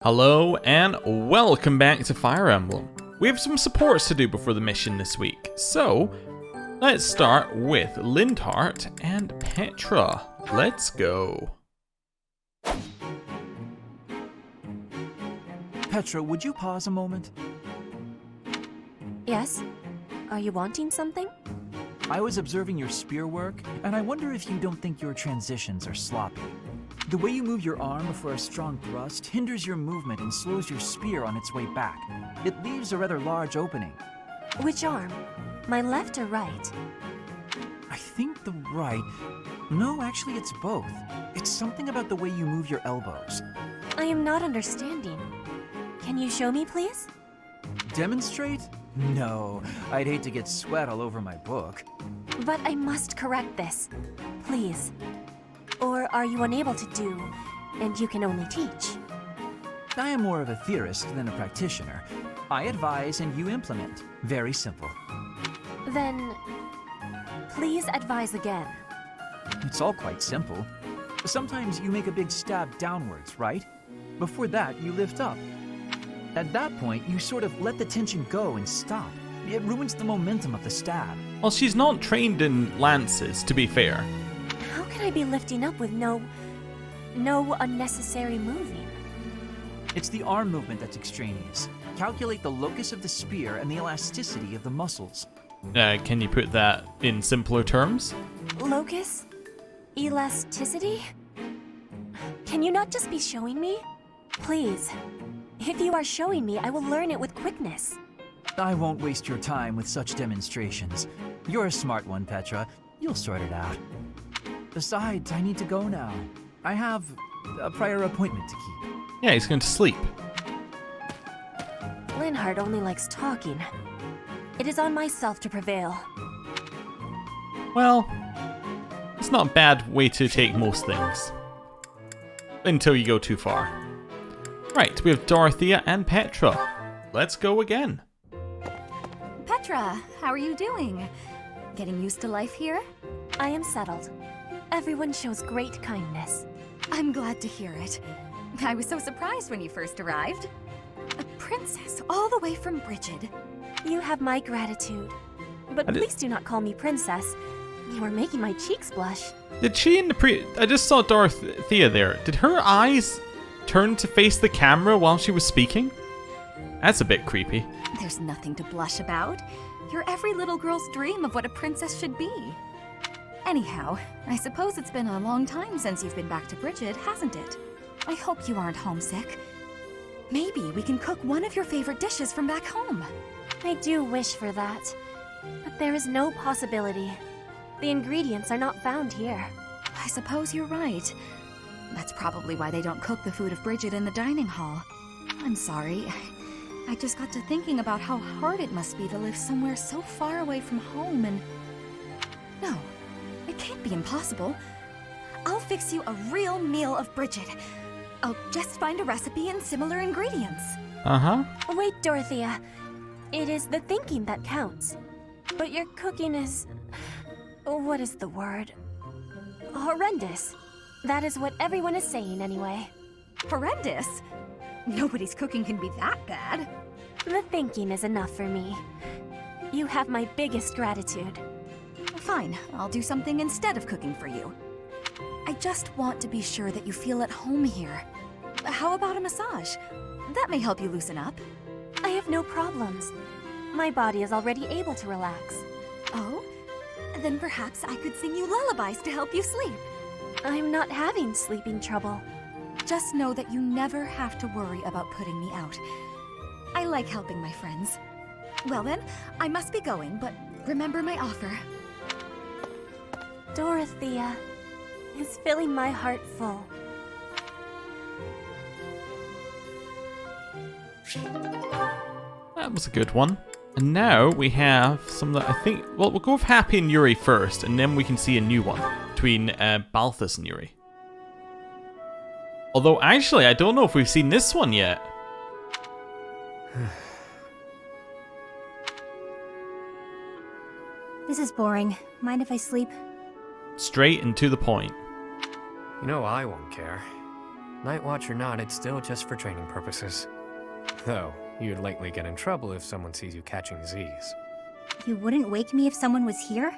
Hello and welcome back to Fire Emblem. We have some supports to do before the mission this week, so let's start with Lindhart and Petra. Let's go. Petra, would you pause a moment? Yes? Are you wanting something? I was observing your spear work, and I wonder if you don't think your transitions are sloppy. The way you move your arm before a strong thrust hinders your movement and slows your spear on its way back. It leaves a rather large opening. Which arm? My left or right? I think the right... No, actually it's both. It's something about the way you move your elbows. I am not understanding. Can you show me, please? Demonstrate? No, I'd hate to get sweat all over my book. But I must correct this. Please. Or are you unable to do, and you can only teach? I am more of a theorist than a practitioner. I advise and you implement. Very simple. Then, please advise again. It's all quite simple. Sometimes you make a big stab downwards, right? Before that, you lift up. At that point, you sort of let the tension go and stop. It ruins the momentum of the stab. Well, she's not trained in lances, to be fair. How can I be lifting up with no unnecessary moving? It's the arm movement that's extraneous. Calculate the locus of the spear and the elasticity of the muscles. Can you put that in simpler terms? Locus? Elasticity? Can you not just be showing me? Please. If you are showing me, I will learn it with quickness. I won't waste your time with such demonstrations. You're a smart one, Petra. You'll sort it out. Besides, I need to go now. I have a prior appointment to keep. Yeah, he's going to sleep. Linhart only likes talking. It is on myself to prevail. Well, it's not a bad way to take most things. Until you go too far. Right, we have Dorothea and Petra. Let's go again. Petra, how are you doing? Getting used to life here? I am settled. Everyone shows great kindness. I'm glad to hear it. I was so surprised when you first arrived. A princess all the way from Brigid. You have my gratitude. But please do not call me princess. You are making my cheeks blush. Did she in the I just saw Dorothea there. Did her eyes turn to face the camera while she was speaking? That's a bit creepy. There's nothing to blush about. You're every little girl's dream of what a princess should be. Anyhow, I suppose it's been a long time since you've been back to Brigid, hasn't it? I hope you aren't homesick. Maybe we can cook one of your favorite dishes from back home. I do wish for that. But there is no possibility. The ingredients are not found here. I suppose you're right. That's probably why they don't cook the food of Brigid in the dining hall. I'm sorry. I just got to thinking about how hard it must be to live somewhere so far away from home and... No, it can't be impossible. I'll fix you a real meal of Brigid. I'll just find a recipe and similar ingredients. Uh-huh. Wait, Dorothea. It is the thinking that counts. But your cooking is... What is the word? Horrendous. That is what everyone is saying anyway. Horrendous? Nobody's cooking can be that bad. The thinking is enough for me. You have my biggest gratitude. Fine, I'll do something instead of cooking for you. I just want to be sure that you feel at home here. How about a massage? That may help you loosen up. I have no problems. My body is already able to relax. Oh? Then perhaps I could sing you lullabies to help you sleep. I'm not having sleeping trouble. Just know that you never have to worry about putting me out. I like helping my friends. Well then, I must be going, but remember my offer. Dorothea is filling my heart full. That was a good one. And now we have some that I think... Well, we'll go with Happy and Yuri first, and then we can see a new one between Balthus and Yuri. Although, actually, I don't know if we've seen this one yet. This is boring. Mind if I sleep? Straight and to the point. You know I won't care. Night Watch or not, it's still just for training purposes. Though, you'd likely get in trouble if someone sees you catching Z's. You wouldn't wake me if someone was here?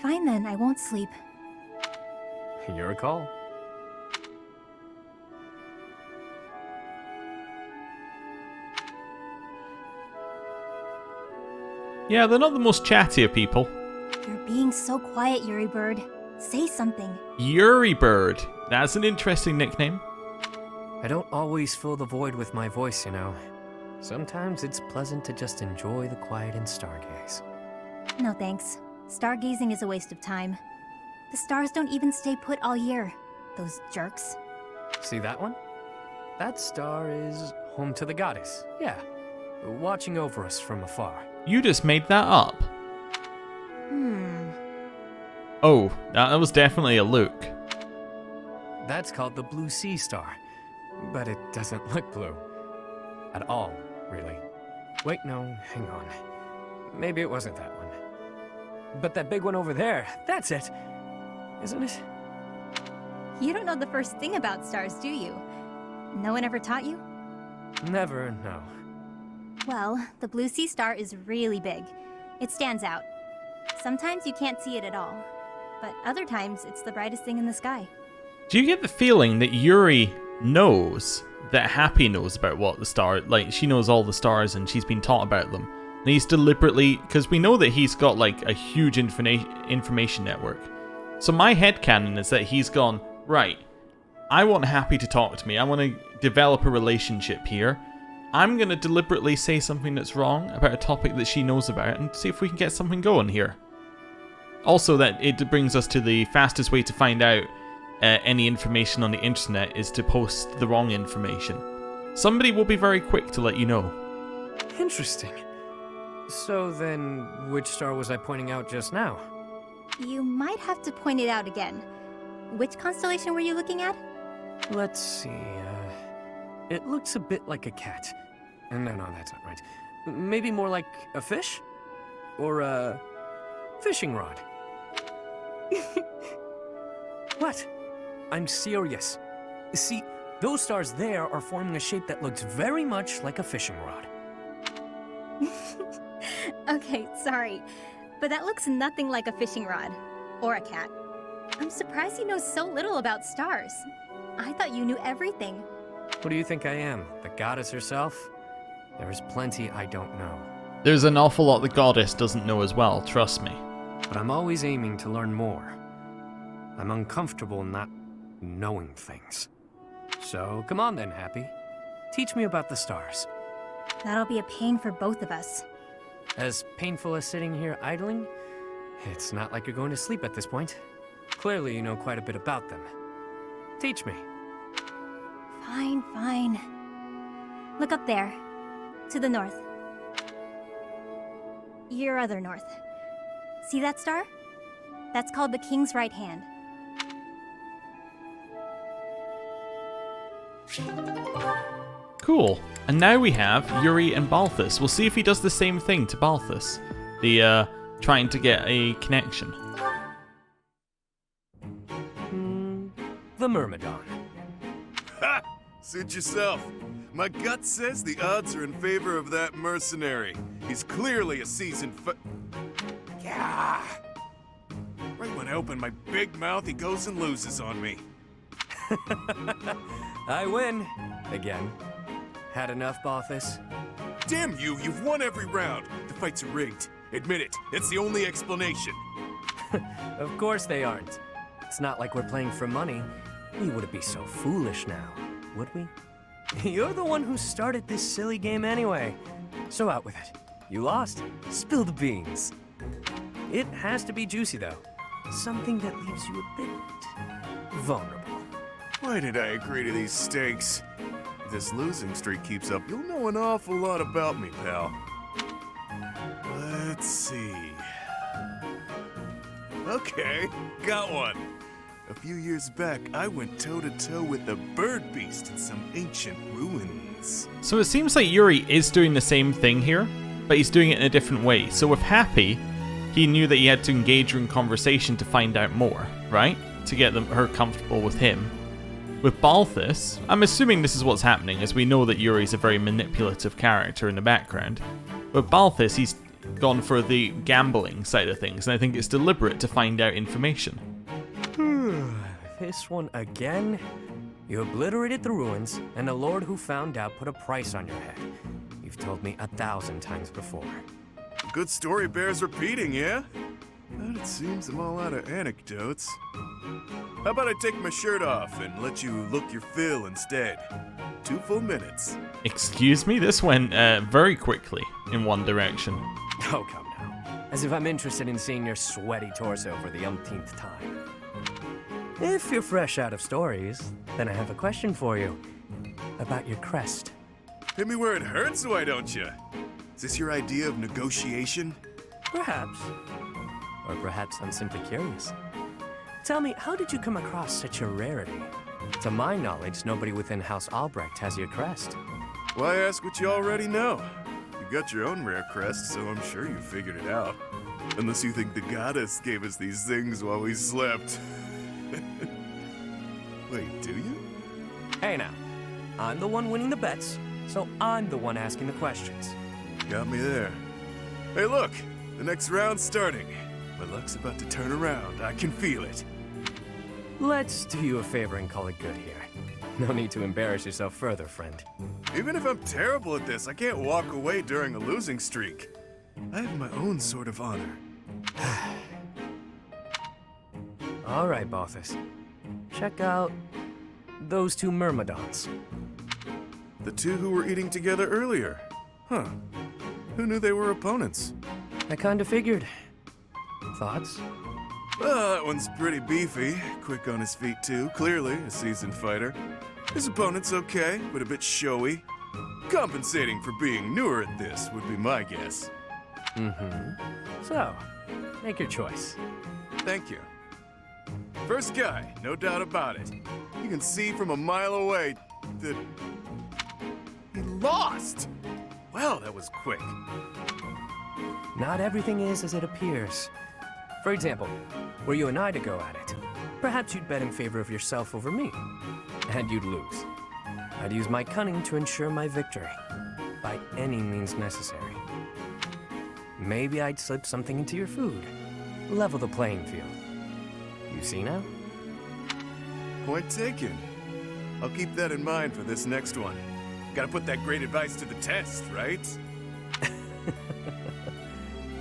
Fine then, I won't sleep. Your call. Yeah, they're not the most chatty of people. You're being so quiet, Yuri Bird. Say something. Yuri Bird. That's an interesting nickname. I don't always fill the void with my voice, you know. Sometimes it's pleasant to just enjoy the quiet and stargaze. No thanks. Stargazing is a waste of time. The stars don't even stay put all year. Those jerks. See that one? That star is home to the goddess. Yeah, watching over us from afar. You just made that up. Oh, that was definitely a Luke. That's called the Blue Sea Star, but it doesn't look blue. At all, really. Wait, no, hang on. Maybe it wasn't that one. But that big one over there, that's it. Isn't it? You don't know the first thing about stars, do you? No one ever taught you? Never, no. Well, the Blue Sea Star is really big. It stands out. Sometimes you can't see it at all, but other times it's the brightest thing in the sky. Do you get the feeling that Yuri knows that Happy knows about what the star, like she knows all the stars and she's been taught about them? And he's deliberately, because we know that he's got like a huge information network. So my headcanon is that he's gone, right, I want Happy to talk to me. I want to develop a relationship here. I'm going to deliberately say something that's wrong about a topic that she knows about and see if we can get something going here. Also, that it brings us to the fastest way to find out any information on the internet is to post the wrong information. Somebody will be very quick to let you know. Interesting. So then, which star was I pointing out just now? You might have to point it out again. Which constellation were you looking at? Let's see, it looks a bit like a cat. No, that's not right. Maybe more like a fish? Or a fishing rod. What? I'm serious. See, those stars there are forming a shape that looks very much like a fishing rod. Okay, sorry, but that looks nothing like a fishing rod. Or a cat. I'm surprised you know so little about stars. I thought you knew everything. What do you think I am? The goddess herself? There's plenty I don't know. There's an awful lot the goddess doesn't know as well, trust me. But I'm always aiming to learn more. I'm uncomfortable not knowing things. So, come on then, Happy. Teach me about the stars. That'll be a pain for both of us. As painful as sitting here idling, it's not like you're going to sleep at this point. Clearly you know quite a bit about them. Teach me. Fine. Look up there. To the north. Your other north. See that star? That's called the King's right hand. Cool. And now we have Yuri and Balthus. We'll see if he does the same thing to Balthus. The, trying to get a connection. The Myrmidon. Ha! Suit yourself. My gut says the odds are in favor of that mercenary. He's clearly a seasoned Yeah. Right when I open my big mouth, he goes and loses on me. I win. Again. Had enough, Balthus? Damn you, you've won every round. The fights are rigged. Admit it. It's the only explanation. Of course they aren't. It's not like we're playing for money. We wouldn't be so foolish now, would we? You're the one who started this silly game anyway. So out with it. You lost. Spill the beans. It has to be juicy, though. Something that leaves you a bit vulnerable. Why did I agree to these stakes? If this losing streak keeps up, you'll know an awful lot about me, pal. Let's see. Okay, got one. A few years back, I went toe-to-toe with a bird beast in some ancient ruins. So it seems like Yuri is doing the same thing here, but he's doing it in a different way. So with Happy, he knew that he had to engage her in conversation to find out more, right? To get her comfortable with him. with Balthus, I'm assuming this is what's happening, as we know that Yuri's a very manipulative character in the background. With Balthus, he's gone for the gambling side of things, and I think it's deliberate to find out information. This one again? You obliterated the ruins, and the Lord who found out put a price on your head. You've told me 1,000 times before. A good story bears repeating, yeah? But it seems I'm all out of anecdotes. How about I take my shirt off and let you look your fill instead? 2 full minutes. Excuse me? This went very quickly in one direction. Oh, come now. As if I'm interested in seeing your sweaty torso for the umpteenth time. If you're fresh out of stories, then I have a question for you. About your crest. Hit me where it hurts, why don't you? Is this your idea of negotiation? Perhaps. Or perhaps I'm simply curious. Tell me, how did you come across such a rarity? To my knowledge, nobody within House Albrecht has your crest. Why ask what you already know? You got your own rare crest, so I'm sure you figured it out. Unless you think the goddess gave us these things while we slept. Wait, do you? Hey now, I'm the one winning the bets, so I'm the one asking the questions. Got me there. Hey look, the next round's starting. My luck's about to turn around, I can feel it. Let's do you a favor and call it good here. No need to embarrass yourself further, friend. Even if I'm terrible at this, I can't walk away during a losing streak. I have my own sort of honor. All right, Balthus. Check out those 2 myrmidons. The 2 who were eating together earlier. Huh. Who knew they were opponents? I kinda figured. Thoughts? That one's pretty beefy. Quick on his feet, too. Clearly a seasoned fighter. His opponent's okay, but a bit showy. Compensating for being newer at this would be my guess. So, make your choice. Thank you. First guy, no doubt about it. You can see from a mile away that he lost. Wow, that was quick. Not everything is as it appears. For example, were you and I to go at it, perhaps you'd bet in favor of yourself over me, and you'd lose. I'd use my cunning to ensure my victory, by any means necessary. Maybe I'd slip something into your food, level the playing field. You see now? Point taken. I'll keep that in mind for this next one. Gotta put that great advice to the test, right?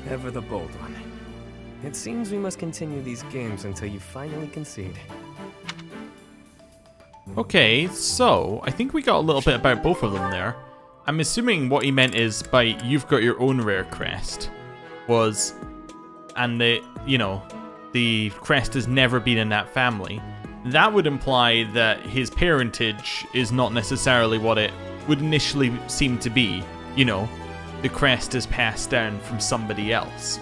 Ever the bold one. It seems we must continue these games until you finally concede. Okay, so I think we got a little bit about both of them there. I'm assuming what he meant is by you've got your own rare crest was, and the crest has never been in that family. That would imply that his parentage is not necessarily what it would initially seem to be. The crest is passed down from somebody else.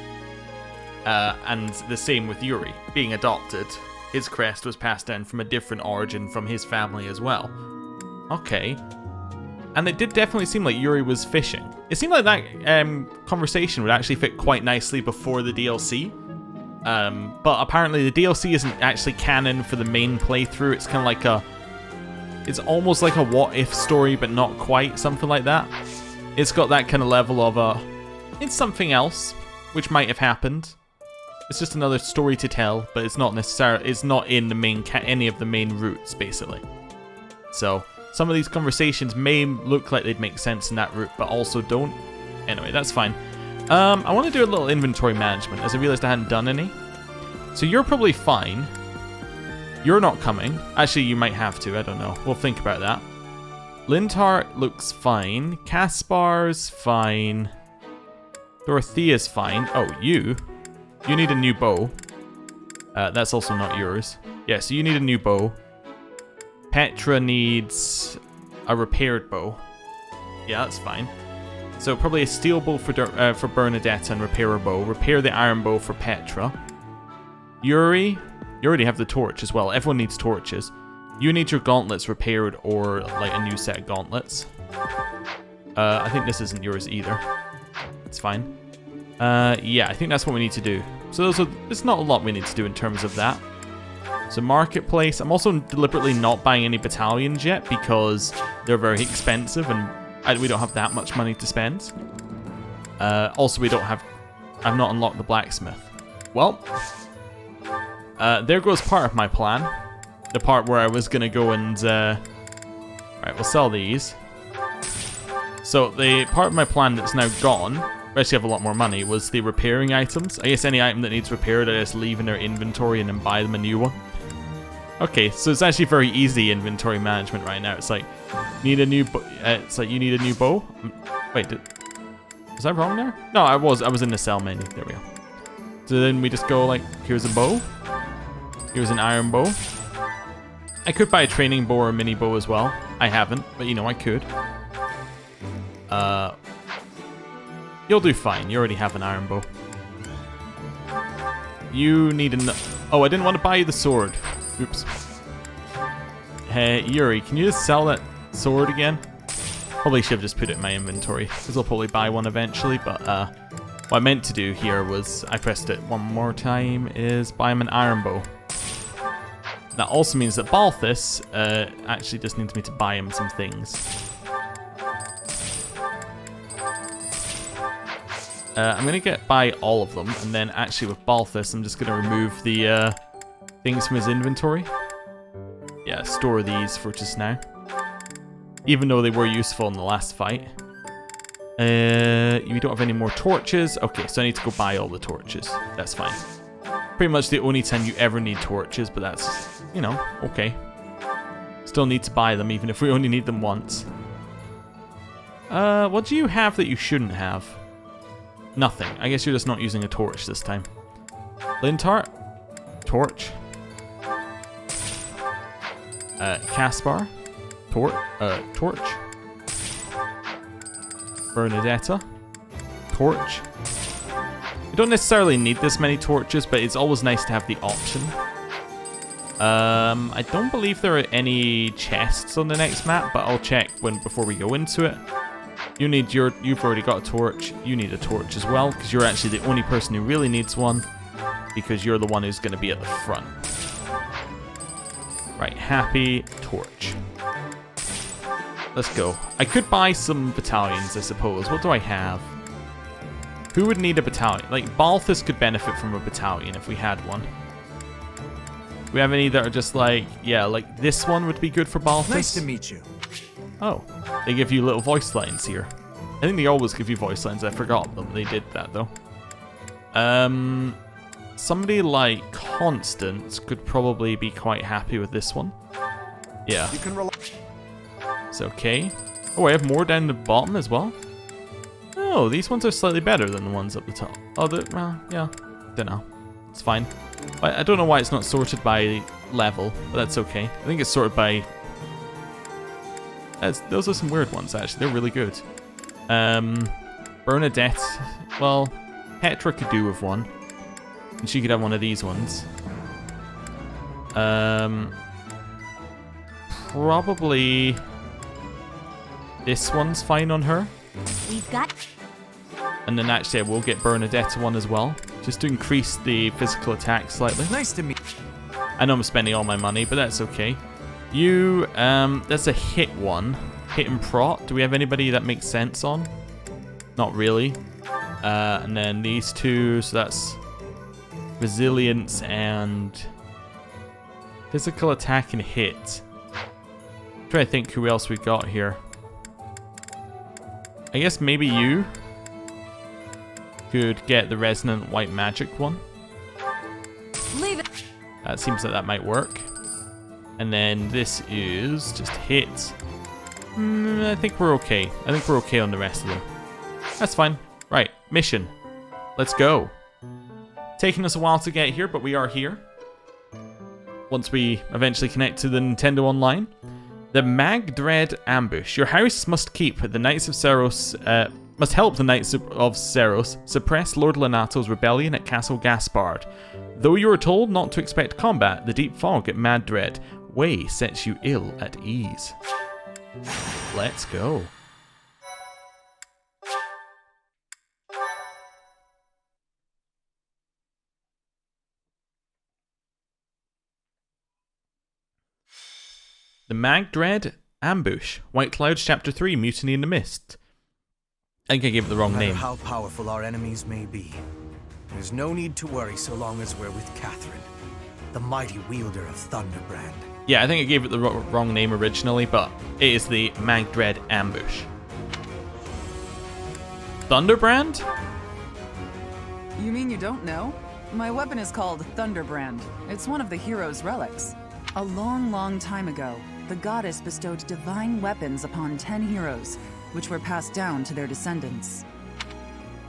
And the same with Yuri. Being adopted, his crest was passed down from a different origin from his family as well. Okay. And it did definitely seem like Yuri was fishing. It seemed like that conversation would actually fit quite nicely before the DLC. But apparently the DLC isn't actually canon for the main playthrough. It's kind of like it's almost like a what-if story, but not quite, something like that. It's got that kind of level of it's something else, which might have happened. It's just another story to tell, but it's not necessarily, it's not in the main any of the main routes, basically. So some of these conversations may look like they'd make sense in that route, but also don't. Anyway, that's fine. I want to do a little inventory management, as I realized I hadn't done any. So you're probably fine. You're not coming. Actually, you might have to. I don't know. We'll think about that. Linthart looks fine. Caspar's fine. Dorothea's fine. Oh, you need a new bow. That's also not yours. Yeah, so you need a new bow. Petra needs a repaired bow. Yeah, that's fine. So probably a steel bow for Bernadette and repair a bow. Repair the iron bow for Petra. Yuri, you already have the torch as well. Everyone needs torches. You need your gauntlets repaired or like a new set of gauntlets. I think this isn't yours either. It's fine. Yeah, I think that's what we need to do. So there's not a lot we need to do in terms of that. So marketplace. I'm also deliberately not buying any battalions yet because they're very expensive and we don't have that much money to spend. Also, I've not unlocked the blacksmith. Well, there goes part of my plan. The part where I was gonna go and, right, we'll sell these. So the part of my plan that's now gone, we actually have a lot more money, was the repairing items. I guess any item that needs repaired, I just leave in their inventory and then buy them a new one. Okay, so it's actually very easy inventory management right now. It's like, need a new it's like you need a new bow. Wait, was I wrong there? No, I was in the sell menu. There we go. So then we just go like, here's a bow. Here's an iron bow. I could buy a training bow or a mini bow as well. I haven't, but you know, I could. You'll do fine. You already have an iron bow. You need an... Oh, I didn't want to buy you the sword. Oops. Hey, Yuri, can you just sell that sword again? Probably should have just put it in my inventory, because I'll probably buy one eventually, but what I meant to do here was, I pressed it one more time, is buy him an iron bow. That also means that Balthus actually just needs me to buy him some things. I'm going to buy all of them, and then actually with Balthus, I'm just going to remove the things from his inventory. Yeah, store these for just now. Even though they were useful in the last fight. You don't have any more torches. Okay, so I need to go buy all the torches. That's fine. Pretty much the only time you ever need torches, but that's, you know, okay. Still need to buy them, even if we only need them once. What do you have that you shouldn't have? Nothing. I guess you're just not using a torch this time. Lintart? Torch. Caspar? Torch. Bernadetta? Torch. You don't necessarily need this many torches, but it's always nice to have the option. I don't believe there are any chests on the next map, but I'll check before we go into it. You've already got a torch. You need a torch as well, because you're actually the only person who really needs one, because you're the one who's going to be at the front. Right, happy torch. Let's go. I could buy some battalions, I suppose. What do I have? Who would need a battalion? Like, Balthus could benefit from a battalion if we had one. Do we have any that are just like, yeah, like this one would be good for Balthus? Nice to meet you. Oh, they give you little voice lines here. I think they always give you voice lines. I forgot them. They did that, though. Somebody like Constance could probably be quite happy with this one. Yeah. You can rely. It's okay. Oh, I have more down the bottom as well. Oh, these ones are slightly better than the ones up the top. Oh, well, yeah. Don't know. It's fine. I don't know why it's not sorted by level, but that's okay. I think it's sorted by... Those are some weird ones, actually. They're really good. Bernadette. Well, Petra could do with one. And she could have one of these ones. Probably... This one's fine on her. We've got... And then actually I will get Bernadette one as well. Just to increase the physical attack slightly. Nice to meet you. I know I'm spending all my money, but that's okay. You, that's a hit one. Hit and prot. Do we have anybody that makes sense on? Not really. And then these two, so that's resilience and physical attack and hit. I'm trying to think who else we got here. I guess maybe you could get the resonant white magic one. Leave it. That seems like that might work. And then this is just hit. I think we're okay. I think we're okay on the rest of them. That's fine. Right, mission. Let's go. Taking us a while to get here, but we are here. Once we eventually connect to the Nintendo Online. The Magdred Ambush. Your house must keep the Knights of Seros... must help the Knights of Seros suppress Lord Lenato's rebellion at Castle Gaspard. Though you are told not to expect combat, the deep fog at Maddening way sets you ill at ease. Let's go. The Magdred Ambush. White Clouds Chapter 3, Mutiny in the Mist. I think I gave it the wrong No matter name. how powerful our enemies may be, there's no need to worry so long as we're with Catherine, the mighty wielder of Thunderbrand. Yeah, I think I gave it the wrong name originally, but it is the Magdred Ambush. Thunderbrand? You mean you don't know? My weapon is called Thunderbrand. It's one of the hero's relics. A long, long time ago, the goddess bestowed divine weapons upon 10 heroes, which were passed down to their descendants.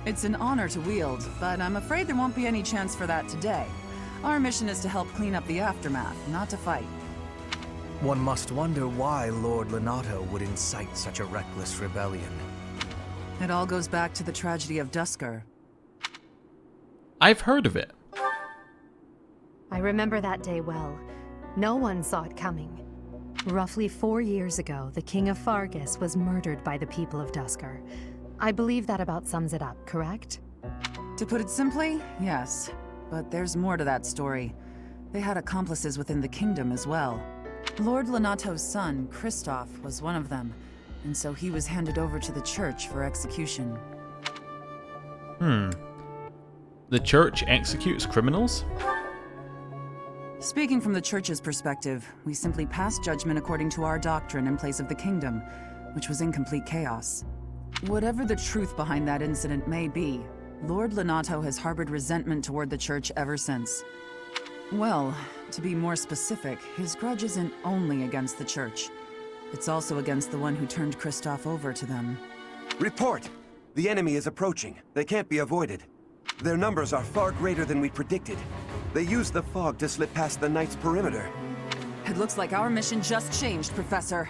It's an honor to wield, but I'm afraid there won't be any chance for that today. Our mission is to help clean up the aftermath, not to fight. One must wonder why Lord Lenato would incite such a reckless rebellion. It all goes back to the tragedy of Duscur. I've heard of it. I remember that day well. No one saw it coming. Roughly 4 years ago, the King of Fargus was murdered by the people of Duscur. I believe that about sums it up, correct? To put it simply, yes. But there's more to that story. They had accomplices within the kingdom as well. Lord Lenato's son, Kristoff, was one of them, and so he was handed over to the church for execution. The church executes criminals? Speaking from the church's perspective, we simply passed judgment according to our doctrine in place of the kingdom, which was in complete chaos. Whatever the truth behind that incident may be, Lord Lenato has harbored resentment toward the church ever since. Well, to be more specific, his grudge isn't only against the church. It's also against the one who turned Kristoff over to them. Report! The enemy is approaching. They can't be avoided. Their numbers are far greater than we predicted. They use the fog to slip past the Knight's perimeter. It looks like our mission just changed, Professor.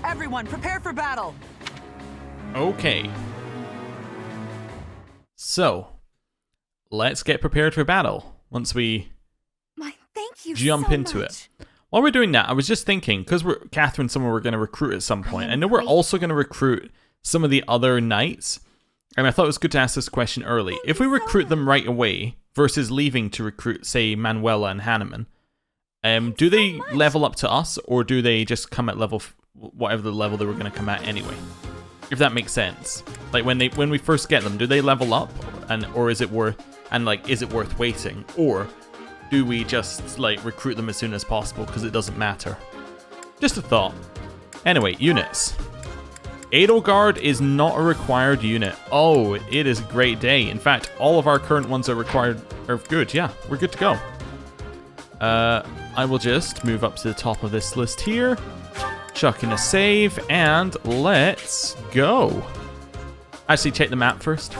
Everyone, prepare for battle! Okay. So, let's get prepared for battle once we Thank you jump so into much. it. While we're doing that, I was just thinking, because Catherine's someone we're going to recruit at some point. I know we're also going to recruit some of the other knights, and I thought it was good to ask this question early. If we recruit them right away versus leaving to recruit, say, Manuela and Hanneman, do they level up to us, or do they just come at level, whatever the level they were going to come at anyway? If that makes sense. Like when we first get them, do they level up, or is it worth waiting, or do we just like recruit them as soon as possible because it doesn't matter? Just a thought. Anyway, units. Edelgard is not a required unit. Oh, it is a great day. In fact, all of our current ones are good. Yeah, we're good to go. I will just move up to the top of this list here. Chuck in a save, and let's go. Actually, check the map first.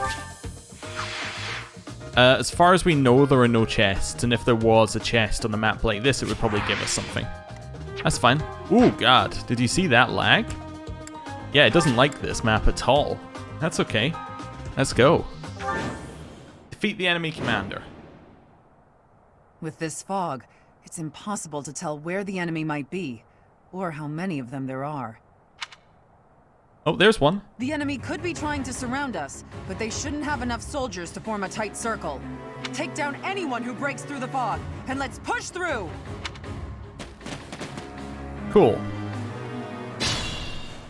As far as we know, there are no chests, and if there was a chest on a map like this, it would probably give us something. That's fine. Oh god, did you see that lag? Yeah, it doesn't like this map at all. That's okay. Let's go. Defeat the enemy commander. With this fog, it's impossible to tell where the enemy might be, or how many of them there are. Oh, there's one. The enemy could be trying to surround us, but they shouldn't have enough soldiers to form a tight circle. Take down anyone who breaks through the fog, and let's push through! Cool.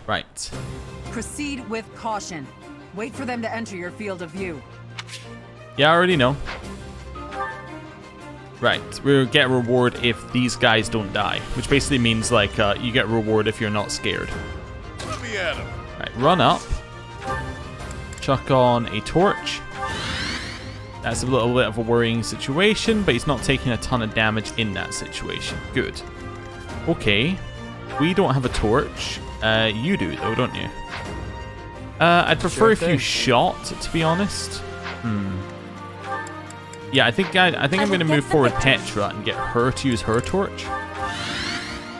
Right. Proceed with caution. Wait for them to enter your field of view. Yeah, I already know. Right, we'll get a reward if these guys don't die, which basically means like you get a reward if you're not scared. Let me at him. Right, run up. Chuck on a torch. That's a little bit of a worrying situation, but he's not taking a ton of damage in that situation. Good. Okay, we don't have a torch. You do though, don't you? I'd prefer if you shot, to be honest. Yeah, I think I'm going to move forward Petra and get her to use her torch.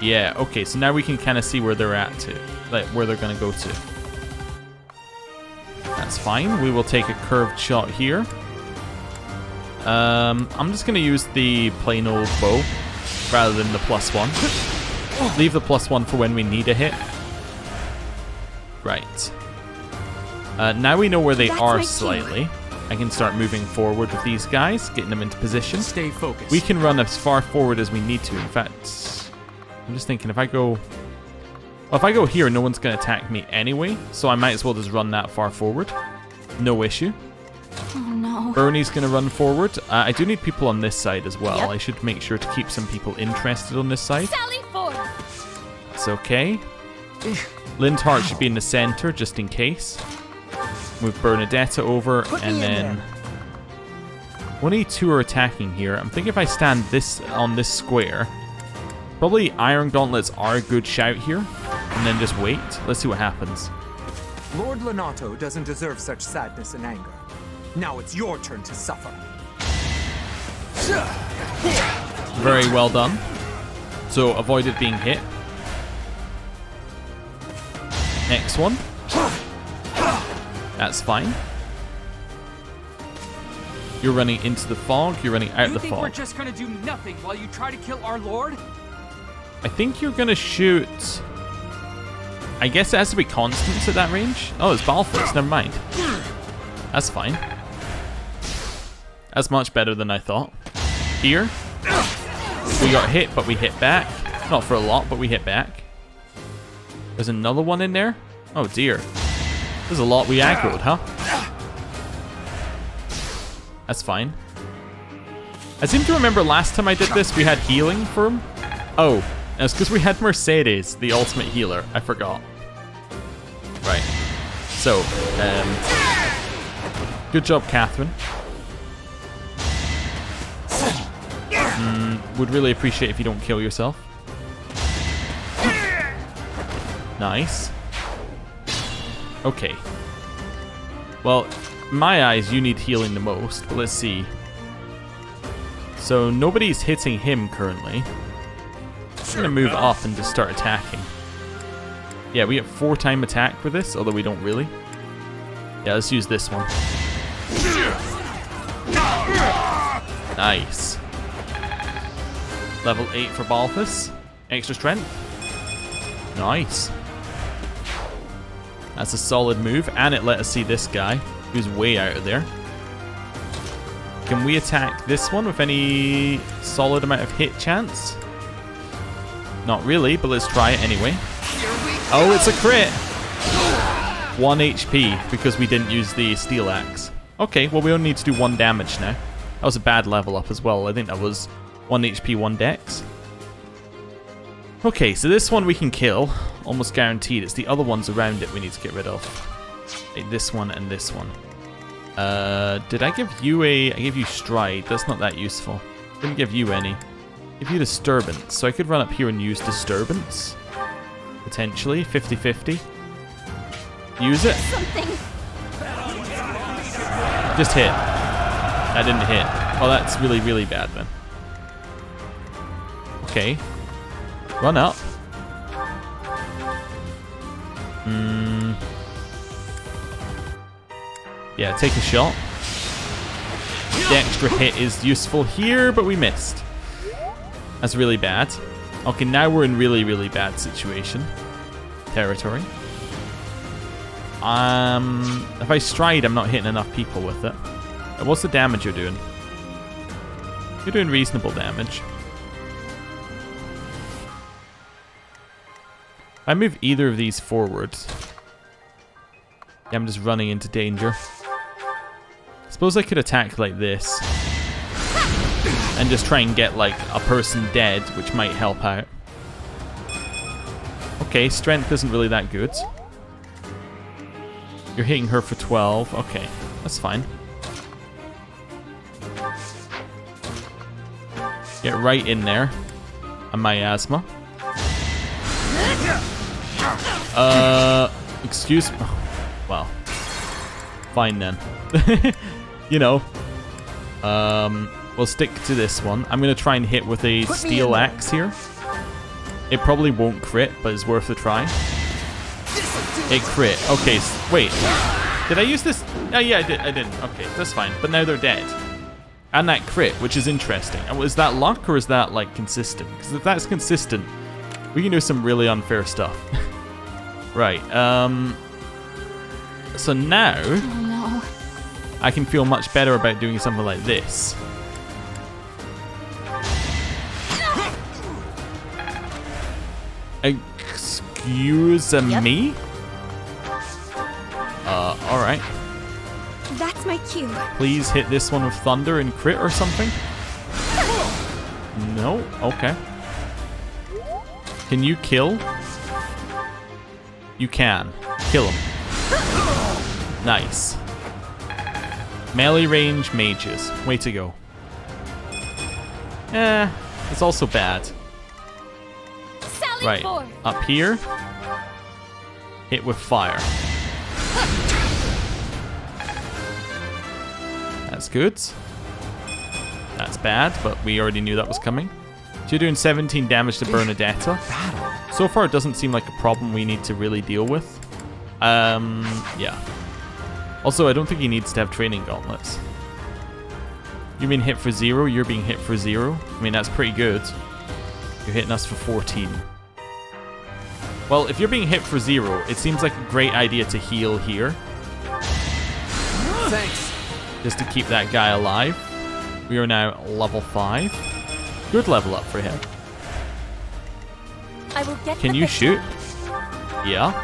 Yeah, okay, so now we can kind of see where they're at to, like where they're going to go to. That's fine. We will take a curved shot here. I'm just going to use the plain old bow rather than the +1. Leave the +1 for when we need a hit. Right. Now we know where they are slightly. I can start moving forward with these guys, getting them into position. Stay focused. We can run as far forward as we need to. In fact, I'm just thinking if I go Well, if I go here, no one's going to attack me anyway, so I might as well just run that far forward. No issue. Oh no. Bernie's going to run forward. I do need people on this side as well. Yep. I should make sure to keep some people interested on this side. Sally forth! It's okay. Lindhart should be in the center just in case. Move Bernadetta over, and then one of you two are attacking here. I'm thinking if I stand on this square, probably Iron Gauntlets are a good shout here, and then just wait. Let's see what happens. Lord Lonato doesn't deserve such sadness and anger. Now it's your turn to suffer. Very well done. So avoided being hit. Next one. That's fine. You're running into the fog. You're running out the You think we're fog. just gonna do nothing while you try to kill our lord? I think you're gonna shoot. I guess it has to be constants at that range. Oh, it's Balfours. Never mind. That's fine. That's much better than I thought. Here, we got hit, but we hit back. Not for a lot, but we hit back. There's another one in there. Oh dear. There's a lot we aggroed, huh? That's fine. I seem to remember last time I did this, we had healing for him. Oh, it's because we had Mercedes, the ultimate healer. I forgot. Right. So, good job, Catherine. Would really appreciate if you don't kill yourself. Nice. Okay. Well, in my eyes, you need healing the most, but let's see. So nobody's hitting him currently. I'm gonna move up and just start attacking. Yeah, we get 4-time attack for this, although we don't really. Yeah, let's use this one. Nice. Level 8 for Balthus. Extra strength. Nice. That's a solid move, and it let us see this guy, who's way out of there. Can we attack this one with any solid amount of hit chance? Not really, but let's try it anyway. Oh, it's a crit! 1 HP, because we didn't use the steel axe. Okay, well we only need to do 1 damage now. That was a bad level up as well. I think that was 1 HP, 1 dex. Okay, so this one we can kill. Almost guaranteed. It's the other ones around it we need to get rid of. Like this one and this one. Did I give you I gave you stride. That's not that useful. Didn't give you any. Give you disturbance. So I could run up here and use disturbance. Potentially. 50-50. Use it. Just hit. That didn't hit. Oh, that's really, really bad then. Okay. Run up. Yeah, take a shot. The extra hit is useful here, but we missed. That's really bad. Okay, now we're in really, really bad situation. Territory. If I stride, I'm not hitting enough people with it. What's the damage you're doing? You're doing reasonable damage. If I move either of these forwards, yeah, I'm just running into danger. Suppose I could attack like this and just try and get like a person dead, which might help out. Okay, strength isn't really that good. You're hitting her for 12. Okay, that's fine. Get right in there. A miasma. Excuse me. Well, fine then. You know. We'll stick to this one. I'm gonna try and hit with a steel axe here. It probably won't crit, but it's worth a try. It crit. Okay, wait. Did I use this? Oh yeah, I did. I didn't. Okay, that's fine. But now they're dead. And that crit, which is interesting. Is that luck or is that like consistent? Because if that's consistent, we can do some really unfair stuff. Right. So now, Oh no. I can feel much better about doing something like this. Excuse me? Alright. That's my cue. Please hit this one with thunder and crit or something? No? Okay. Can you kill? You can. Kill him. Nice. Melee range mages. Way to go. It's also bad. Right. Up here. Hit with fire. That's good. That's bad, but we already knew that was coming. So you're doing 17 damage to Bernadetta. So far, it doesn't seem like a problem we need to really deal with. Yeah. Also, I don't think he needs to have training gauntlets. You're being hit for 0, you're being hit for 0. I mean, that's pretty good. You're hitting us for 14. Well, if you're being hit for 0, it seems like a great idea to heal here. Thanks. Just to keep that guy alive. We are now level 5. Good level up for him. I will get Can you shoot? Yeah.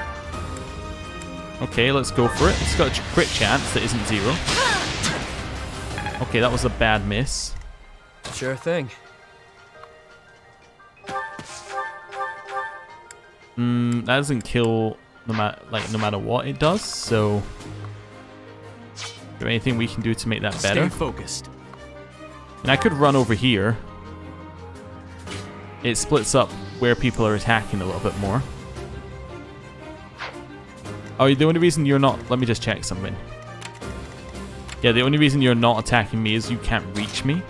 Okay, let's go for it. It's got a crit chance that isn't 0. Okay, that was a bad miss. Sure thing. That doesn't kill no matter what it does, so is there anything we can do to make that better? Stay focused. And I could run over here. It splits up where people are attacking a little bit more. Oh, the only reason you're not... Let me just check something. Yeah, the only reason you're not attacking me is you can't reach me.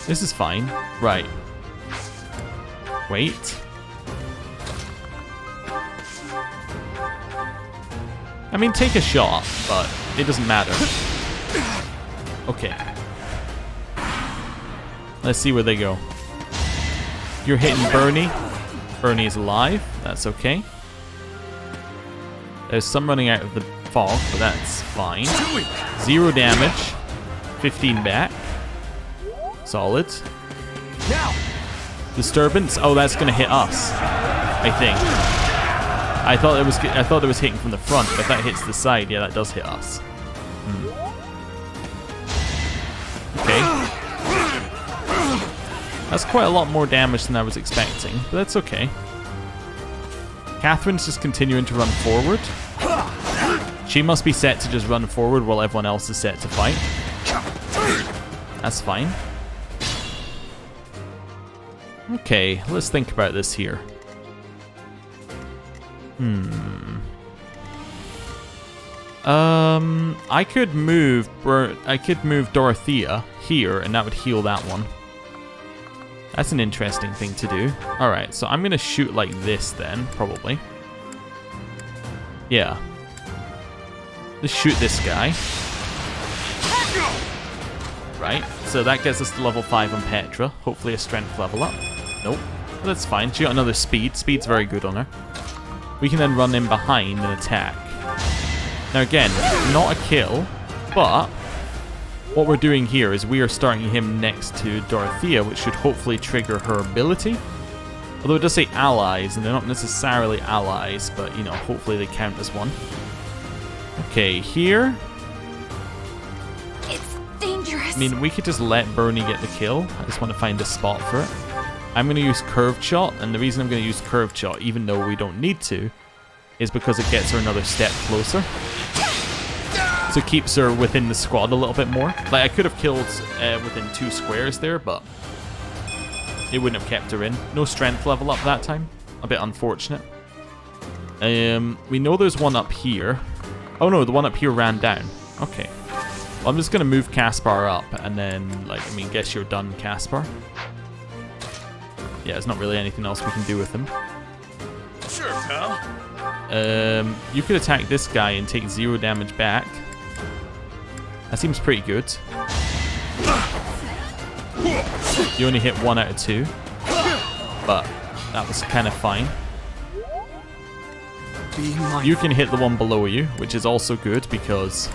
This is fine. Right. Wait. I mean, take a shot, but it doesn't matter. Okay. Let's see where they go. You're hitting Bernie. Bernie is alive. That's okay. There's some running out of the fog, but that's fine. 0 damage. 15 back. Solid. Now. Disturbance. Oh, that's gonna hit us. I think. I thought it was hitting from the front, but if that hits the side, yeah, that does hit us. Okay. That's quite a lot more damage than I was expecting, but that's okay. Catherine's just continuing to run forward. She must be set to just run forward while everyone else is set to fight. That's fine. Okay, let's think about this here. I could move Dorothea here, and that would heal that one. That's an interesting thing to do. Alright, so I'm going to shoot like this then, probably. Yeah. Let's shoot this guy. Right, so that gets us to level 5 on Petra. Hopefully a strength level up. Nope. But that's fine. She got another speed. Speed's very good on her. We can then run in behind and attack. Now again, not a kill, but what we're doing here is we are starting him next to Dorothea, which should hopefully trigger her ability. Although it does say allies, and they're not necessarily allies, but, you know, hopefully they count as one. Okay, here. It's dangerous. I mean, we could just let Bernie get the kill. I just want to find a spot for it. I'm going to use Curved Shot, and the reason I'm going to use Curved Shot, even though we don't need to, is because it gets her another step closer. So it keeps her within the squad a little bit more. Like, I could have killed within 2 squares there, but it wouldn't have kept her in. No strength level up that time. A bit unfortunate. We know there's one up here. Oh no, the one up here ran down. Okay. Well, I'm just going to move Caspar up, and then, like, I mean, guess you're done, Caspar. Yeah, there's not really anything else we can do with him. Sure, pal. You could attack this guy and take 0 damage back. That seems pretty good. You only hit 1 out of 2. But that was kind of fine. You can hit the one below you, which is also good because...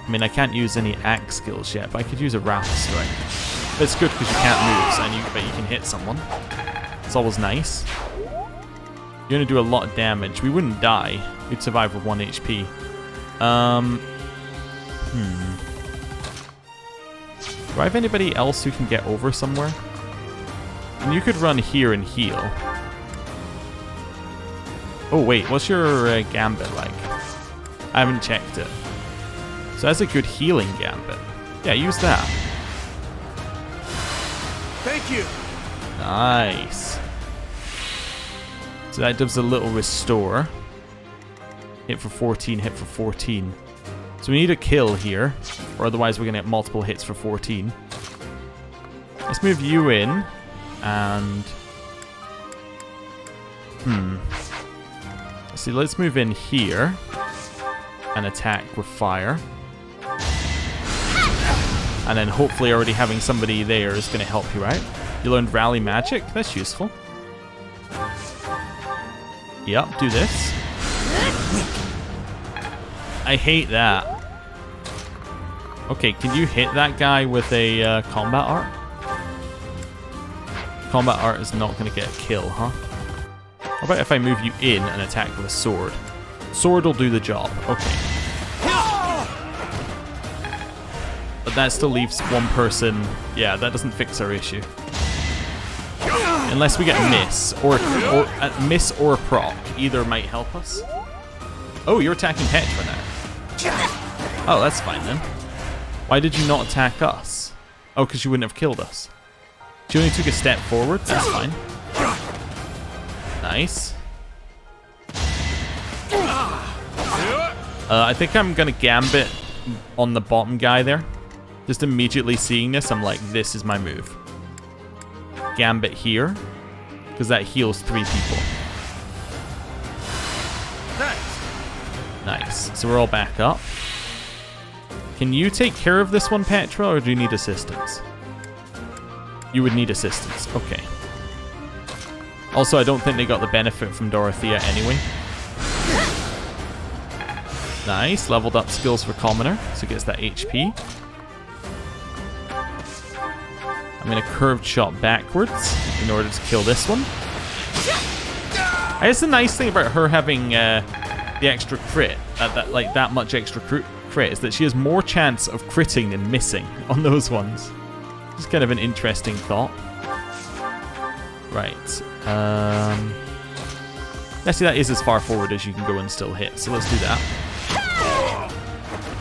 I mean, I can't use any axe skills yet, but I could use a Wrath Strike. It's good because you can't move, but you can hit someone. It's always nice. You're gonna do a lot of damage. We wouldn't die. We'd survive with 1 HP. Do I have anybody else who can get over somewhere? And you could run here and heal. Oh wait, what's your gambit like? I haven't checked it. So that's a good healing gambit. Yeah, use that. Thank you. Nice. So that does a little restore. Hit for 14, hit for 14. So we need a kill here, or otherwise we're going to get multiple hits for 14. Let's move you in, and... See, let's move in here, and attack with fire. And then hopefully already having somebody there is going to help you out. You learned Rally Magic, that's useful. Yep, do this. I hate that. Okay, can you hit that guy with a combat art? Combat art is not going to get a kill, huh? How about if I move you in and attack with a sword? Sword will do the job. Okay. But that still leaves one person. Yeah, that doesn't fix our issue. Unless we get a miss. Or a miss or a proc. Either might help us. Oh, you're attacking Petra now. Oh, that's fine then. Why did you not attack us? Oh, because you wouldn't have killed us. She only took a step forward. That's fine. Nice. I think I'm going to gambit on the bottom guy there. Just immediately seeing this, I'm like, this is my move. Gambit here. Because that heals 3 people. Nice. So we're all back up. Can you take care of this one, Petra, or do you need assistance? You would need assistance. Okay. Also, I don't think they got the benefit from Dorothea anyway. Nice. Leveled up skills for Commoner, so it gets that HP. I'm going to curved shot backwards in order to kill this one. It's the nice thing about her having the extra crit, that much extra crit, is that she has more chance of critting than missing on those ones. It's kind of an interesting thought. Right. Actually, that is as far forward as you can go and still hit, so let's do that.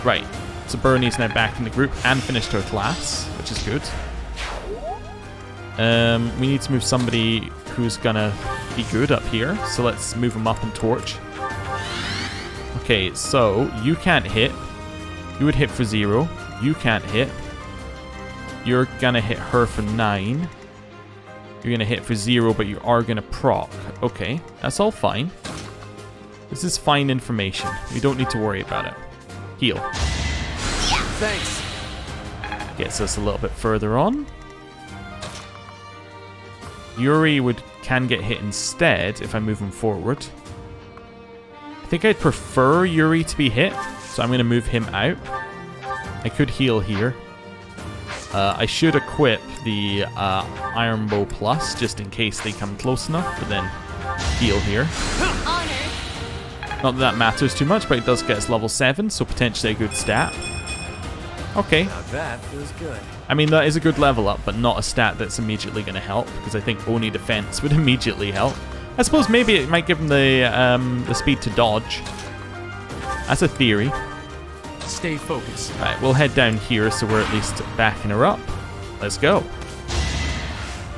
Right. So Bernie's now back in the group and finished her class, which is good. We need to move somebody who's gonna be good up here, so let's move them up and torch. Okay, so you can't hit. You would hit for 0. You can't hit. You're gonna hit her for 9. You're gonna hit for 0, but you are gonna proc. Okay, that's all fine. This is fine information. We don't need to worry about it. Heal. Thanks. Gets us a little bit further on. Yuri can get hit instead if I move him forward. I think I'd prefer Yuri to be hit, so I'm going to move him out. I could heal here. I should equip the Iron Bow Plus just in case they come close enough, but then heal here. Not that that matters too much, but it does get us level 7, so potentially a good stat. Okay. Now that feels good. I mean, that is a good level up, but not a stat that's immediately going to help, because I think Oni defense would immediately help. I suppose maybe it might give him the speed to dodge. That's a theory. Stay focused. Right, we'll head down here so we're at least backing her up. Let's go.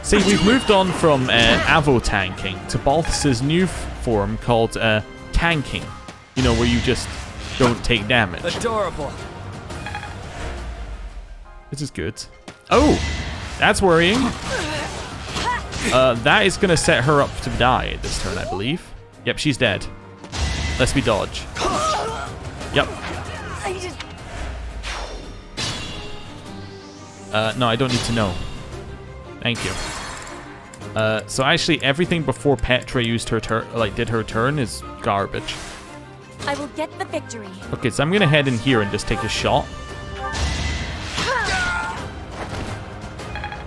See, we've moved on from Avo tanking to Balthus's new form called tanking. You know, where you just don't take damage. Adorable. This is good. Oh, that's worrying. That is going to set her up to die this turn, I believe. Yep, she's dead. Let's be dodge. Yep. No, I don't need to know. Thank you. So actually, everything before Petra used her did her turn is garbage. I will get the victory. Okay, so I'm going to head in here and just take a shot.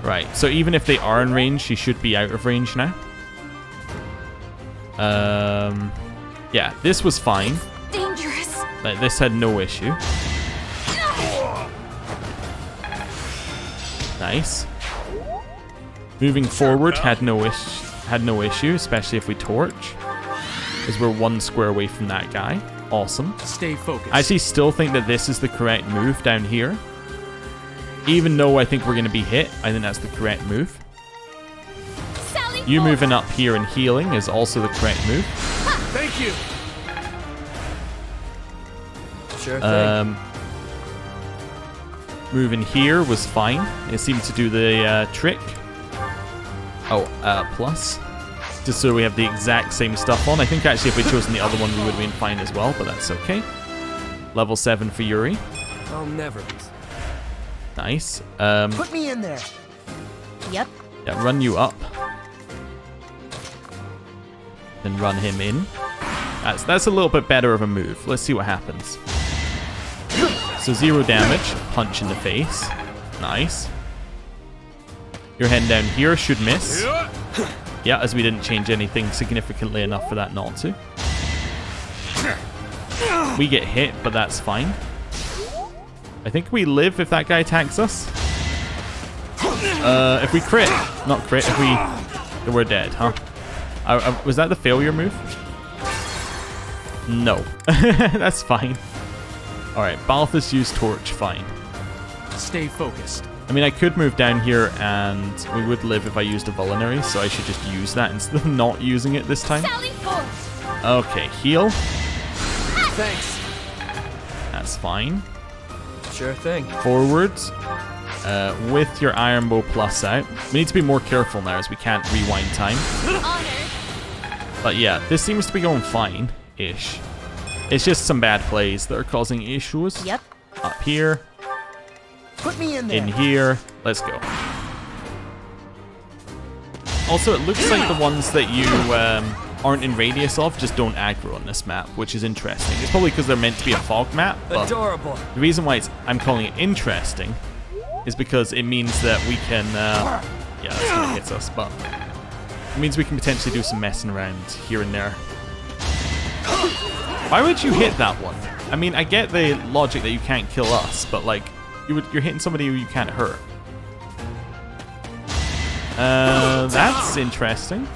Right, so even if they are in range, she should be out of range now. Yeah, this was fine. Dangerous. Like, this had no issue. Nice. Moving forward had no issue, especially if we torch, because we're one square away from that guy. Awesome. Stay focused. I actually still think that this is the correct move down here. Even though I think we're going to be hit, I think that's the correct move. You moving up here and healing is also the correct move. Thank you. Sure thing. Moving here was fine. It seemed to do the trick. Oh, plus. Just so we have the exact same stuff on. I think actually if we'd chosen the other one, we would have been fine as well, but that's okay. Level 7 for Yuri. I'll never be. Nice. Put me in there. Yep. Yeah, run you up. Then run him in. That's a little bit better of a move. Let's see what happens. So 0 damage. Punch in the face. Nice. Your heading down here should miss. Yeah, as we didn't change anything significantly enough for that not to. We get hit, but that's fine. I think we live if that guy attacks us. If we crit. Not crit, if we... We're dead, huh? Was that the failure move? No. That's fine. Alright, Balthus used torch, fine. Stay focused. I mean, I could move down here and we would live if I used a vulnerary, so I should just use that instead of not using it this time. Okay, heal. Thanks. That's fine. Sure thing. Forwards. With your Iron Bow plus out. We need to be more careful now as we can't rewind time. But yeah, this seems to be going fine-ish. It's just some bad plays that are causing issues. Yep. Up here. Put me in there. In here. Let's go. Also, it looks like the ones that you aren't in radius of just don't aggro on this map, which is interesting. It's probably because they're meant to be a fog map. But adorable. The reason why I'm calling it interesting is because it means that we can... yeah, that's going to hit us, but... It means we can potentially do some messing around here and there. Why would you hit that one? I mean, I get the logic that you can't kill us, but like, you're hitting somebody who you can't hurt. That's interesting.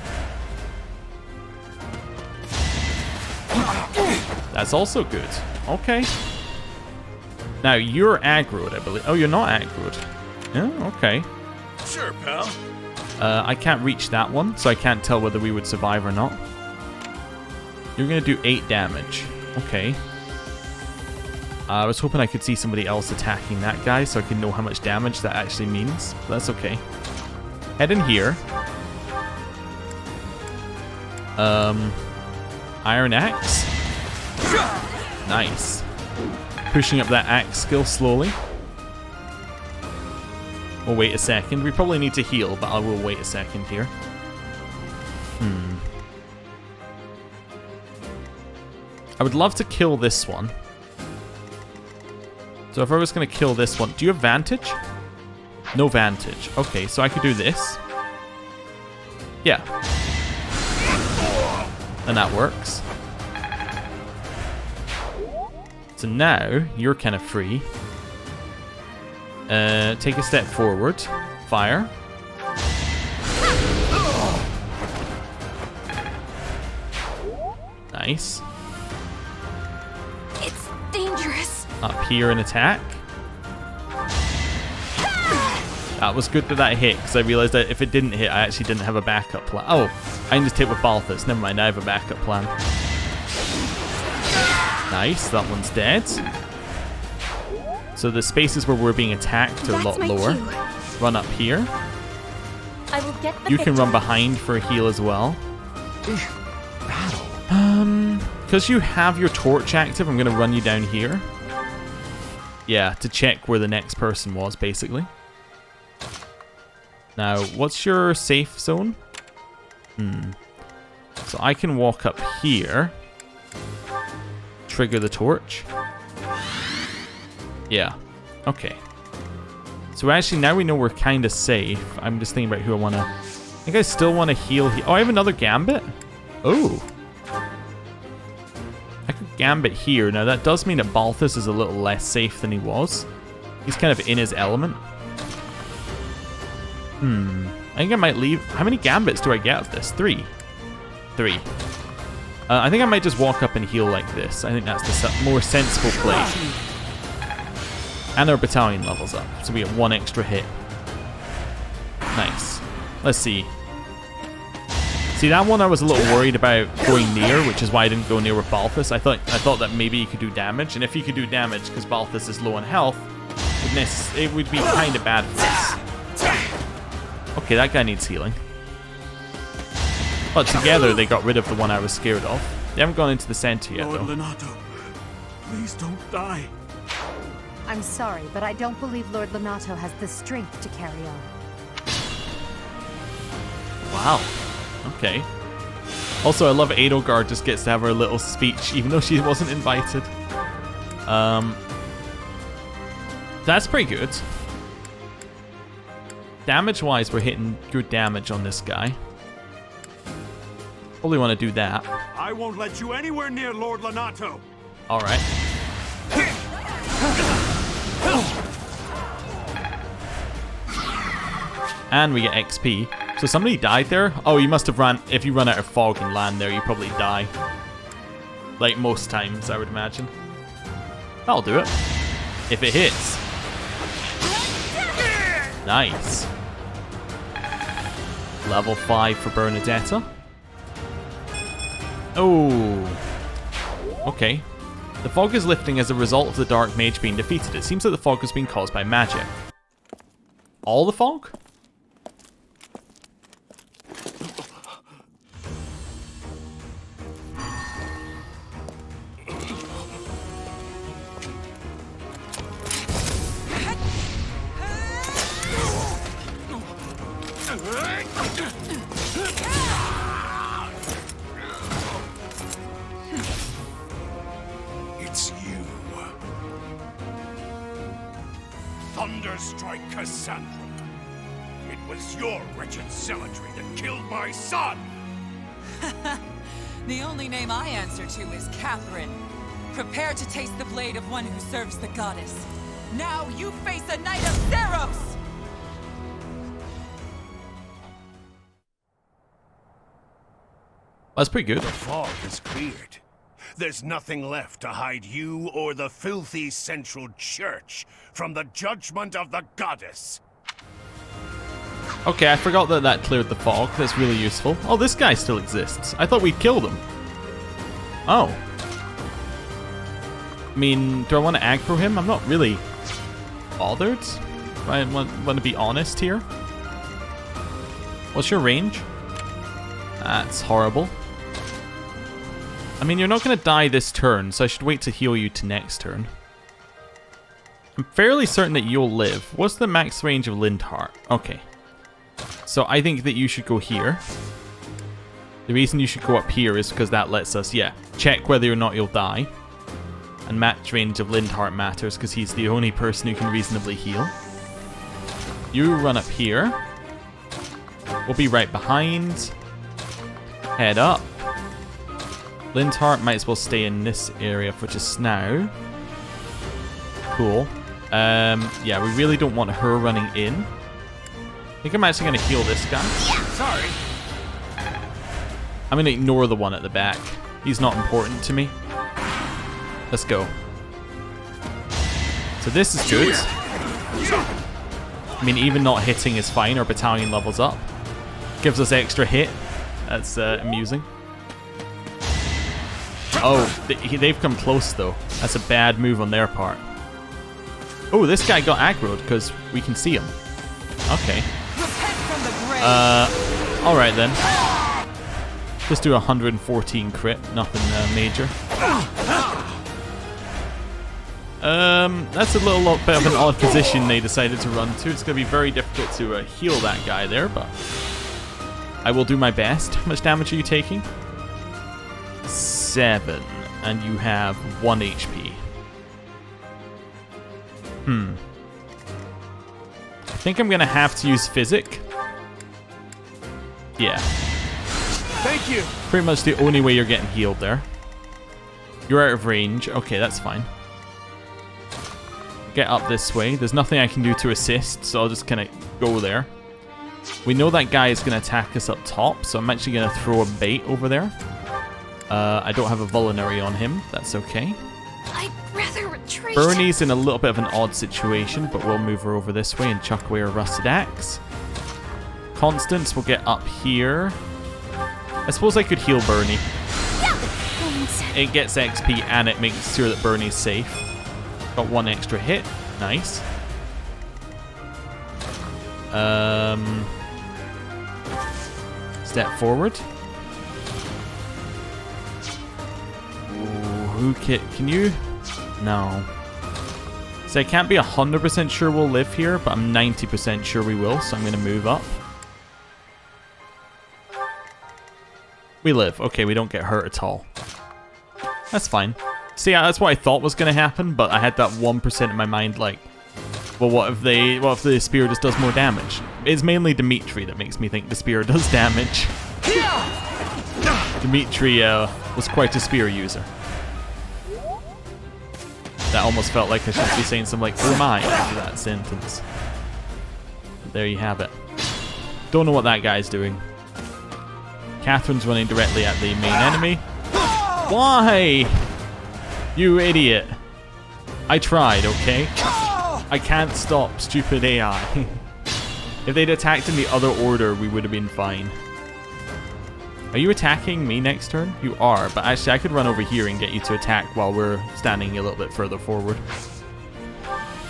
That's also good. Okay. Now, you're aggroed, I believe. Oh, you're not aggroed. Yeah, okay. Sure, pal. I can't reach that one, so I can't tell whether we would survive or not. You're going to do 8 damage. Okay. I was hoping I could see somebody else attacking that guy so I could know how much damage that actually means. But that's okay. Head in here. Iron Axe. Nice. Pushing up that axe skill slowly. We'll wait a second. We probably need to heal, but I will wait a second here. I would love to kill this one. So if I was going to kill this one... Do you have Vantage? No Vantage. Okay, so I could do this. Yeah. And that works. So now, you're kind of free. Take a step forward. Fire. Nice. It's dangerous. Up here and attack. That was good that that hit, because I realized that if it didn't hit, I actually didn't have a backup plan. Oh, I can just hit with Balthus. Never mind, I have a backup plan. Nice, that one's dead. So the spaces where we're being attacked are a lot lower. Run up here. I will get the You can victory. run behind for a heal as well. Because you have your torch active, I'm going to run you down here. Yeah, to check where the next person was, basically. Now, what's your safe zone? So I can walk up here. Trigger the torch. Yeah. Okay. So actually, now we know we're kind of safe. I'm just thinking about who I want to... I think I still want to heal... Oh, I have another Gambit? Oh. Gambit here. Now that does mean that Balthus is a little less safe than he was. He's kind of in his element. I think I might leave. How many Gambits do I get of this? 3. 3. I think I might just walk up and heal like this. I think that's the more sensible play. And our battalion levels up, so we get 1 extra hit. Nice. Let's see. See, that one I was a little worried about going near, which is why I didn't go near with Balthus. I thought that maybe he could do damage, and if he could do damage because Balthus is low on health, it would be kind of bad for us. Okay, that guy needs healing. But together they got rid of the one I was scared of. They haven't gone into the center yet, though. Lord Lonato, please don't die. I'm sorry, but I don't believe Lord Lonato has the strength to carry on. Wow. Okay. Also, I love Edelgard just gets to have her little speech, even though she wasn't invited. That's pretty good. Damage-wise, we're hitting good damage on this guy. Probably want to do that. I won't let you anywhere near Lord Lonato. All right. And we get XP. So somebody died there? Oh, you must have ran... If you run out of fog and land there, you probably die. Like most times, I would imagine. That'll do it. If it hits. Nice. Level 5 for Bernadetta. Oh. Okay. The fog is lifting as a result of the Dark Mage being defeated. It seems that the fog has been caused by magic. All the fog? It's you. Thunderstrike Cassandra. It was your wretched zealotry that killed my son! The only name I answer to is Catherine. Prepare to taste the blade of one who serves the goddess. Now you face a Knight of Theros! That's pretty good. The fog is cleared. There's nothing left to hide you or the filthy Central Church from the judgment of the goddess. Okay, I forgot that cleared the fog. That's really useful. Oh, this guy still exists. I thought we'd killed him. Oh. I mean, do I want to aggro him? I'm not really bothered. I want to be honest here. What's your range? That's horrible. I mean, you're not going to die this turn, so I should wait to heal you to next turn. I'm fairly certain that you'll live. What's the max range of Lindhart? Okay. So I think that you should go here. The reason you should go up here is because that lets us, check whether or not you'll die. And max range of Lindhart matters because he's the only person who can reasonably heal. You run up here. We'll be right behind. Head up. Lindhart might as well stay in this area for just now. Cool. Yeah, we really don't want her running in. I think I'm actually going to heal this guy. Sorry. I'm going to ignore the one at the back. He's not important to me. Let's go. So this is good. I mean, even not hitting is fine. Our battalion levels up. Gives us extra hit. That's amusing. Oh, they've come close though. That's a bad move on their part. Oh, this guy got aggroed because we can see him. Okay. Alright then. Just do 114 crit, nothing major. That's a little bit of an odd position they decided to run to. It's going to be very difficult to heal that guy there, but I will do my best. How much damage are you taking? 7, and you have 1 HP. I think I'm gonna have to use Physic. Yeah. Thank you. Pretty much the only way you're getting healed there. You're out of range. Okay, that's fine. Get up this way. There's nothing I can do to assist, so I'll just kind of go there. We know that guy is going to attack us up top, so I'm actually going to throw a bait over there. I don't have a vulnerary on him. That's okay. I'd rather retreat. Bernie's in a little bit of an odd situation, but we'll move her over this way and chuck away her rusted axe. Constance will get up here. I suppose I could heal Bernie. It gets XP and it makes sure that Bernie's safe. Got one extra hit. Nice. Step forward. Ooh, can you? No. So I can't be 100% sure we'll live here, but I'm 90% sure we will, so I'm going to move up. We live. Okay, we don't get hurt at all. That's fine. See, that's what I thought was going to happen, but I had that 1% in my mind, like, well, what if the spear just does more damage? It's mainly Dimitri that makes me think the spear does damage. Dimitri was quite a spear user. That almost felt like I should be saying something like, "Oh my," after that sentence. But there you have it. Don't know what that guy's doing. Catherine's running directly at the main enemy. Why? You idiot. I tried, okay? I can't stop stupid AI. If they'd attacked in the other order, we would have been fine. Are you attacking me next turn? You are, but actually I could run over here and get you to attack while we're standing a little bit further forward.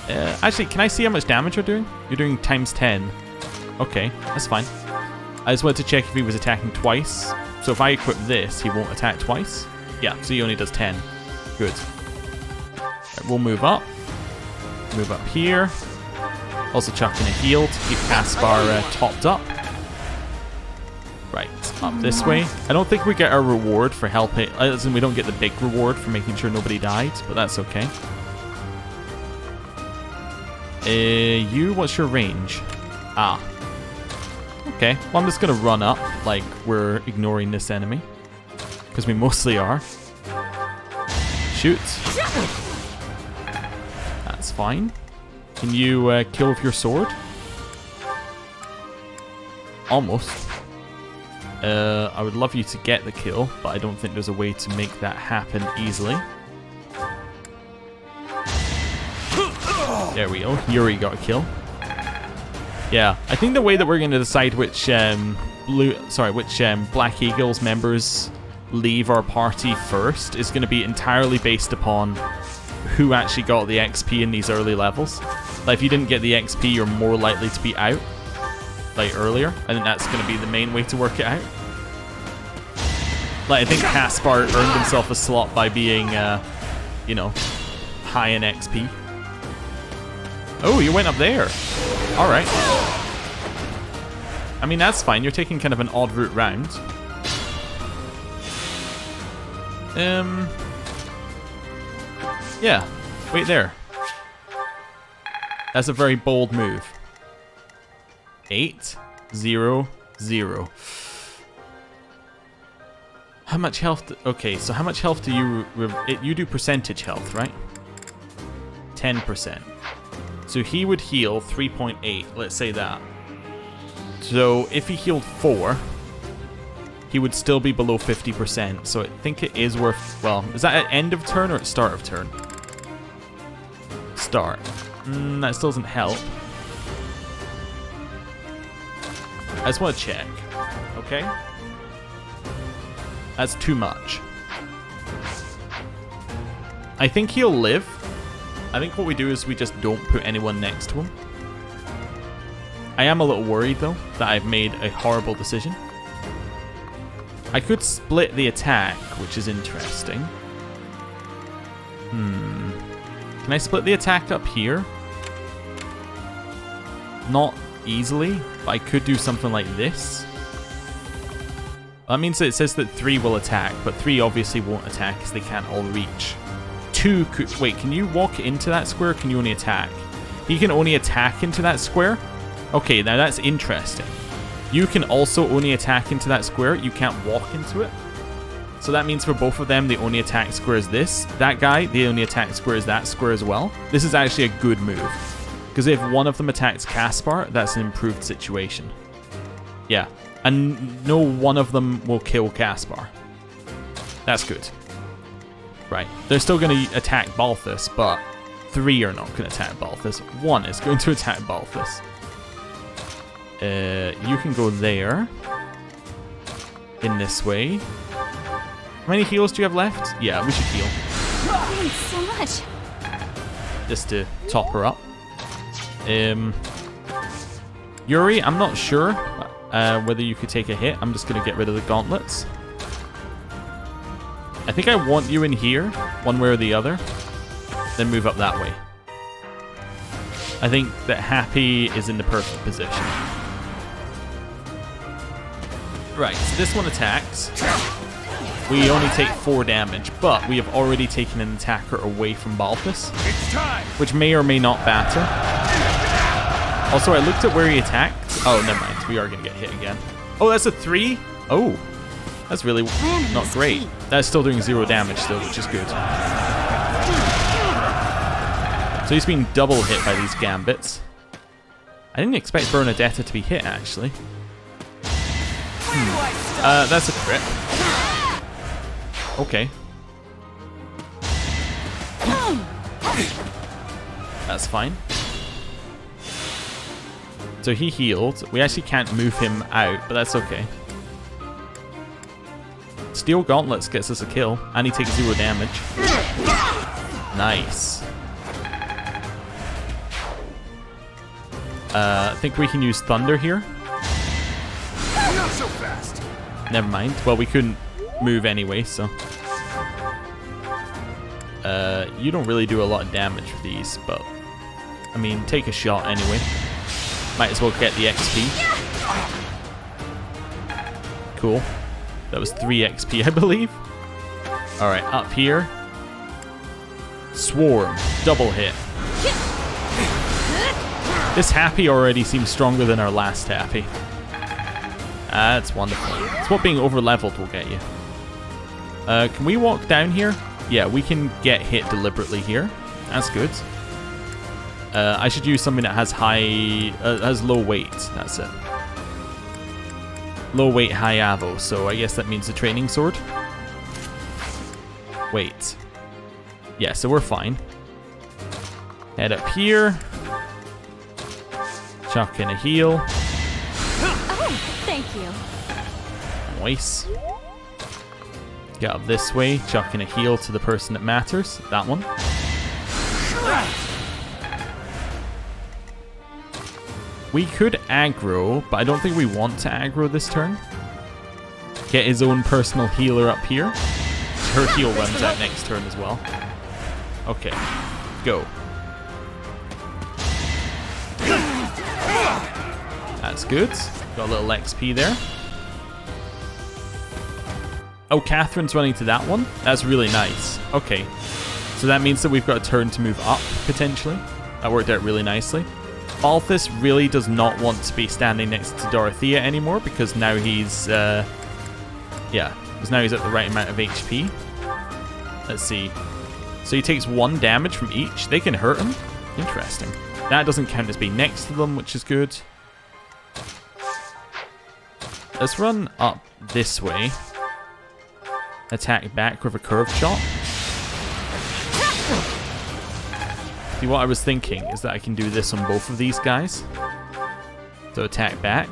Actually, can I see how much damage you're doing? You're doing times 10. Okay, that's fine. I just wanted to check if he was attacking twice. So if I equip this, he won't attack twice. Yeah, so he only does 10. Good. Right, we'll move up. Move up here. Also chucking a heal to keep Caspar topped up. Right, up this way. I don't think we get our reward for helping. As in, we don't get the big reward for making sure nobody died, but that's okay. What's your range? Ah. Okay, well I'm just gonna run up like we're ignoring this enemy. Because we mostly are. Shoot. That's fine. Can you kill with your sword? Almost. I would love you to get the kill, but I don't think there's a way to make that happen easily. There we go. Yuri got a kill. Yeah, I think the way that we're going to decide which Black Eagles members leave our party first is going to be entirely based upon who actually got the XP in these early levels. Like, if you didn't get the XP, you're more likely to be out, like, earlier. I think that's going to be the main way to work it out. Like, I think Caspar earned himself a slot by being, you know, high in XP. Oh, you went up there. Alright. I mean, that's fine. You're taking kind of an odd route round. Yeah. Wait there. That's a very bold move. 8, 0, 0. How much health? Okay, so how much health do you... you do percentage health, right? 10%. So he would heal 3.8, let's say that. So if he healed 4, he would still be below 50%. So I think it is worth... Well, is that at end of turn or at start of turn? Start. That still doesn't help. I just want to check. Okay? That's too much. I think he'll live. I think what we do is we just don't put anyone next to him. I am a little worried, though, that I've made a horrible decision. I could split the attack, which is interesting. Can I split the attack up here? Not easily, but I could do something like this. That means that it says that 3 will attack, but 3 obviously won't attack because they can't all reach. 2 could... Wait, can you walk into that square or can you only attack? He can only attack into that square? Okay, now that's interesting. You can also only attack into that square. You can't walk into it. So that means for both of them, the only attack square is this. That guy, the only attack square is that square as well. This is actually a good move. Because if one of them attacks Caspar, that's an improved situation. Yeah. And no one of them will kill Caspar. That's good. Right. They're still going to attack Balthus, but 3 are not going to attack Balthus. 1 is going to attack Balthus. You can go there. In this way. How many heals do you have left? Yeah, we should heal. Thanks so much. Just to top her up. Yuri, I'm not sure whether you could take a hit. I'm just going to get rid of the gauntlets. I think I want you in here, one way or the other. Then move up that way. I think that Happy is in the perfect position. Right, so this one attacks. We only take 4 damage, but we have already taken an attacker away from Balthus, which may or may not matter. Also, I looked at where he attacked. Oh, never mind. We are going to get hit again. Oh, that's a 3? Oh, that's really not great. That's still doing 0 damage still, which is good. So he's being double hit by these gambits. I didn't expect Bernadetta to be hit, actually. That's a crit. Okay. That's fine. So he healed. We actually can't move him out, but that's okay. Steel Gauntlets gets us a kill, and he takes 0 damage. Nice. I think we can use Thunder here. Not so fast. Never mind. Well, we couldn't move anyway, so. You don't really do a lot of damage with these, but I mean, take a shot anyway. Might as well get the XP. Cool. That was 3 XP, I believe. Alright, up here. Swarm. Double hit. This Happy already seems stronger than our last Happy. That's wonderful. It's what being over-leveled will get you. Can we walk down here? Yeah, we can get hit deliberately here. That's good. I should use something that has has low weight. That's it. Low weight, high avo. So I guess that means the training sword. Wait. Yeah, so we're fine. Head up here. Chuck in a heal. Oh, thank you. Nice. Get up this way. Chuck in a heal to the person that matters. That one. We could aggro, but I don't think we want to aggro this turn. Get his own personal healer up here. Her heal runs out next turn as well. Okay. Go. That's good. Got a little XP there. Oh, Catherine's running to that one? That's really nice. Okay. So that means that we've got a turn to move up, potentially. That worked out really nicely. Balthus really does not want to be standing next to Dorothea anymore because now he's, yeah, because now he's at the right amount of HP. Let's see. So he takes 1 damage from each. They can hurt him. Interesting. That doesn't count as being next to them, which is good. Let's run up this way. Attack back with a curved shot. See, what I was thinking is that I can do this on both of these guys. So attack back.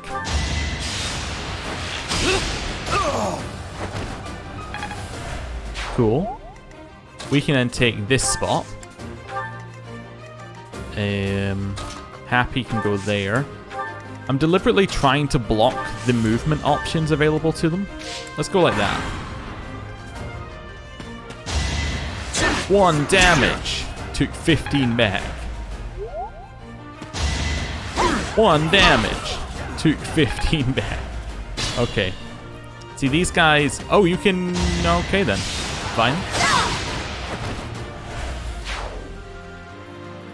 Cool. We can then take this spot. Happy can go there. I'm deliberately trying to block the movement options available to them. Let's go like that. 1 damage. Took 15 back. 1 damage. Took 15 back. Okay. See, these guys... Oh, you can... Okay, then. Fine.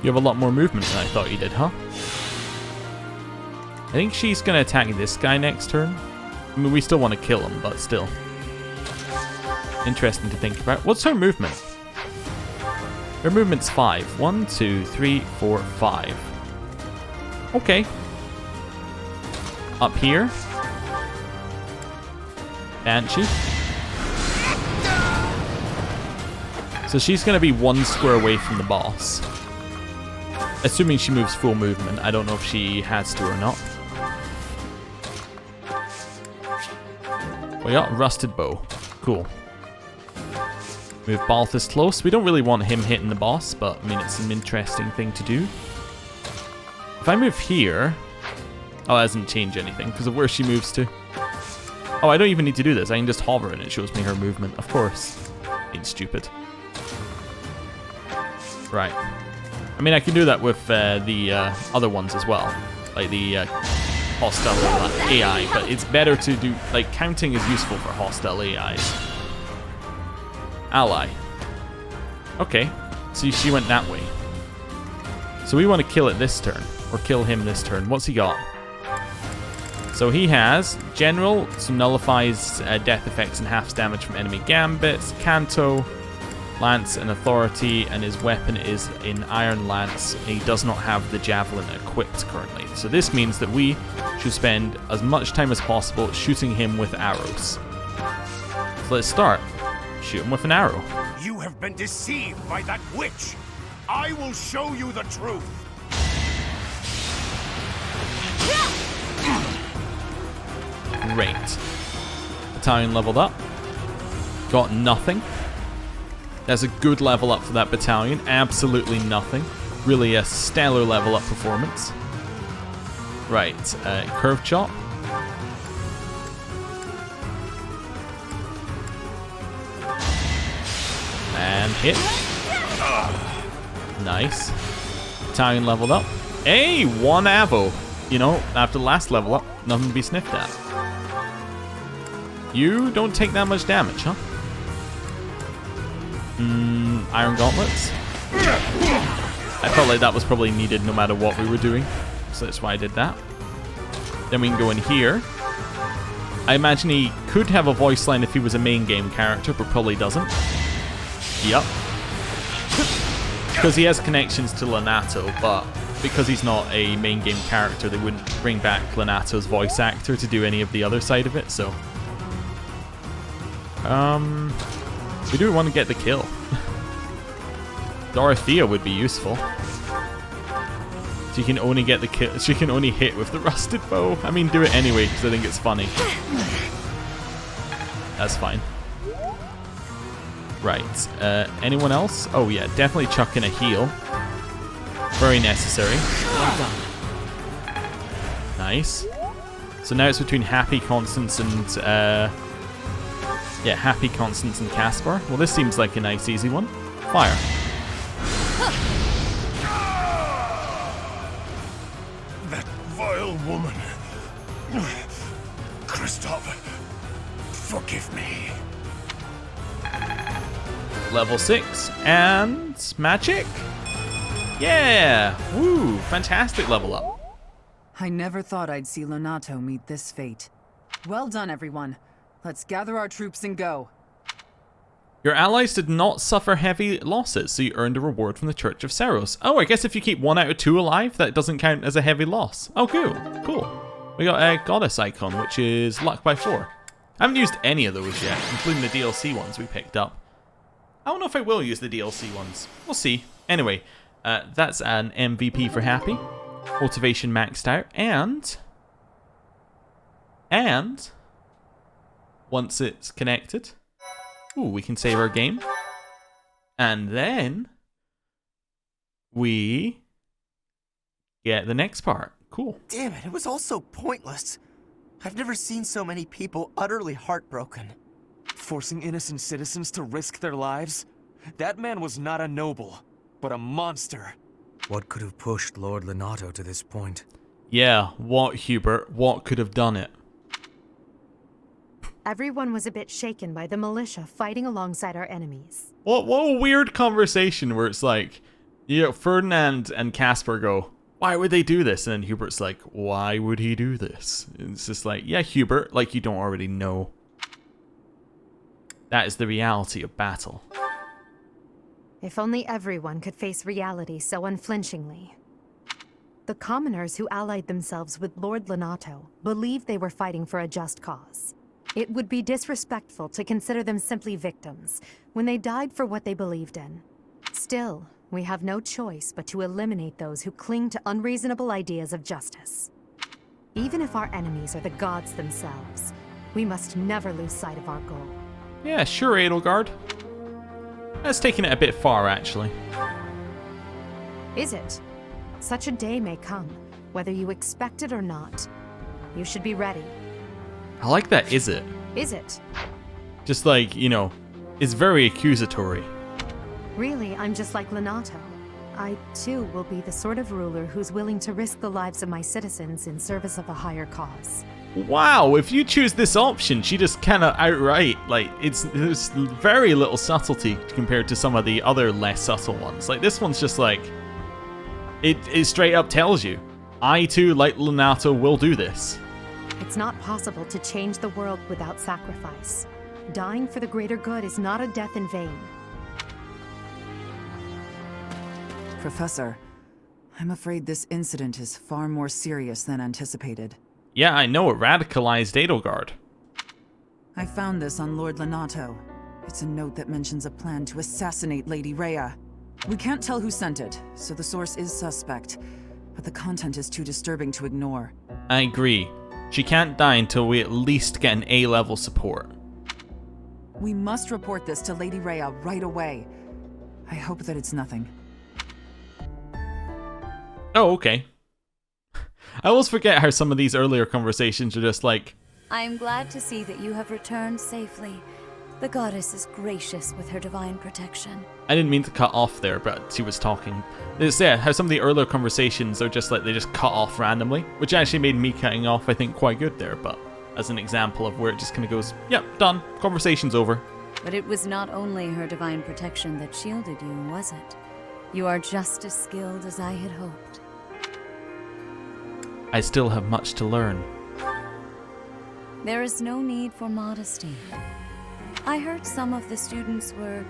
You have a lot more movement than I thought you did, huh? I think she's going to attack this guy next turn. I mean, we still want to kill him, but still. interesting to think about. What's her movement? Her movement's 5. 1, 2, 3, 4, 5. Okay. Up here. Banshee. So she's going to be 1 square away from the boss. Assuming she moves full movement. I don't know if she has to or not. We got Rusted Bow. Cool. Move Balthus close. We don't really want him hitting the boss, but I mean, it's an interesting thing to do. If I move here... Oh, that doesn't change anything because of where she moves to. Oh, I don't even need to do this. I can just hover and it shows me her movement. Of course. Being stupid. Right. I mean, I can do that with the other ones as well. Like the hostile AI, but it's better to do... Like, counting is useful for hostile AIs. Ally. Okay. See, she went that way. So we want to kill it this turn. Or kill him this turn. What's he got? So he has General, so nullifies death effects and halves damage from enemy gambits. Canto, Lance, and Authority, and his weapon is an Iron Lance. He does not have the Javelin equipped currently. So this means that we should spend as much time as possible shooting him with arrows. So let's start. Shoot him with an arrow. You have been deceived by that witch. I will show you the truth. Great. Battalion leveled up. Got nothing. That's a good level up for that battalion. Absolutely nothing. Really a stellar level up performance. Right. Curve chop. And hit. Nice. Battalion leveled up. Hey, 1 avo. You know, after the last level up, nothing to be sniffed at. You don't take that much damage, huh? Iron gauntlets. I felt like that was probably needed no matter what we were doing, so that's why I did that. Then we can go in here. I imagine he could have a voice line if he was a main game character, but probably doesn't. Yep. Because he has connections to Lonato, but because he's not a main game character, they wouldn't bring back Lonato's voice actor to do any of the other side of it, so... we do want to get the kill. Dorothea would be useful. She can only get the kill. She can only hit with the rusted bow. I mean, do it anyway because I think it's funny. That's fine. Right. Anyone else? Oh yeah, definitely chuck in a heal. Very necessary. Well done. Nice. So now it's between Happy, Constance, and yeah, Happy, Constance, and Casper. Well, this seems like a nice, easy one. Fire. That vile woman. Kristoff, forgive me. Level 6. And magic? Yeah! Woo! Fantastic level up. I never thought I'd see Lonato meet this fate. Well done, everyone. Let's gather our troops and go. Your allies did not suffer heavy losses, so you earned a reward from the Church of Seros. Oh, I guess if you keep 1 out of 2 alive, that doesn't count as a heavy loss. Oh, cool. Cool. We got a goddess icon, which is luck by 4. I haven't used any of those yet, including the DLC ones we picked up. I don't know if I will use the DLC ones. We'll see. Anyway, that's an MVP for Happy. Motivation maxed out, and once it's connected, ooh, we can save our game. And then we get the next part. Cool. Damn it was all so pointless. I've never seen so many people utterly heartbroken. Forcing innocent citizens to risk their lives? That man was not a noble, but a monster. What could have pushed Lord Lonato to this point? Yeah, what, Hubert? What could have done it? Everyone was a bit shaken by the militia fighting alongside our enemies. What a weird conversation where it's like, you know, Ferdinand and Casper go, why would they do this? And then Hubert's like, why would he do this? And it's just like, yeah, Hubert, like you don't already know. That is the reality of battle. If only everyone could face reality so unflinchingly. The commoners who allied themselves with Lord Lonato believed they were fighting for a just cause. It would be disrespectful to consider them simply victims when they died for what they believed in. Still, we have no choice but to eliminate those who cling to unreasonable ideas of justice. Even if our enemies are the gods themselves, we must never lose sight of our goal. Yeah, sure, Edelgard. That's taking it a bit far, actually. Is it? Such a day may come, whether you expect it or not. You should be ready. I like that, is it? Is it? Just like, you know, it's very accusatory. Really, I'm just like Lonato. I, too, will be the sort of ruler who's willing to risk the lives of my citizens in service of a higher cause. Wow, if you choose this option, she just kinda outright, like, there's very little subtlety compared to some of the other less subtle ones. Like, this one's just like, it straight up tells you, I too, like Lonato, will do this. It's not possible to change the world without sacrifice. Dying for the greater good is not a death in vain. Professor, I'm afraid this incident is far more serious than anticipated. Yeah, I know, it radicalized Edelgard. I found this on Lord Lonato. It's a note that mentions a plan to assassinate Lady Rhea. We can't tell who sent it, so the source is suspect, but the content is too disturbing to ignore. I agree. She can't die until we at least get an A-level support. We must report this to Lady Rhea right away. I hope that it's nothing. Oh, okay. I always forget how some of these earlier conversations are just like... I am glad to see that you have returned safely. The goddess is gracious with her divine protection. I didn't mean to cut off there, but she was talking. It's, yeah, how some of the earlier conversations are just like they just cut off randomly, which actually made me cutting off, I think, quite good there, but as an example of where it just kind of goes, yep, done, conversation's over. But it was not only her divine protection that shielded you, was it? You are just as skilled as I had hoped. I still have much to learn. There is no need for modesty. I heard some of the students were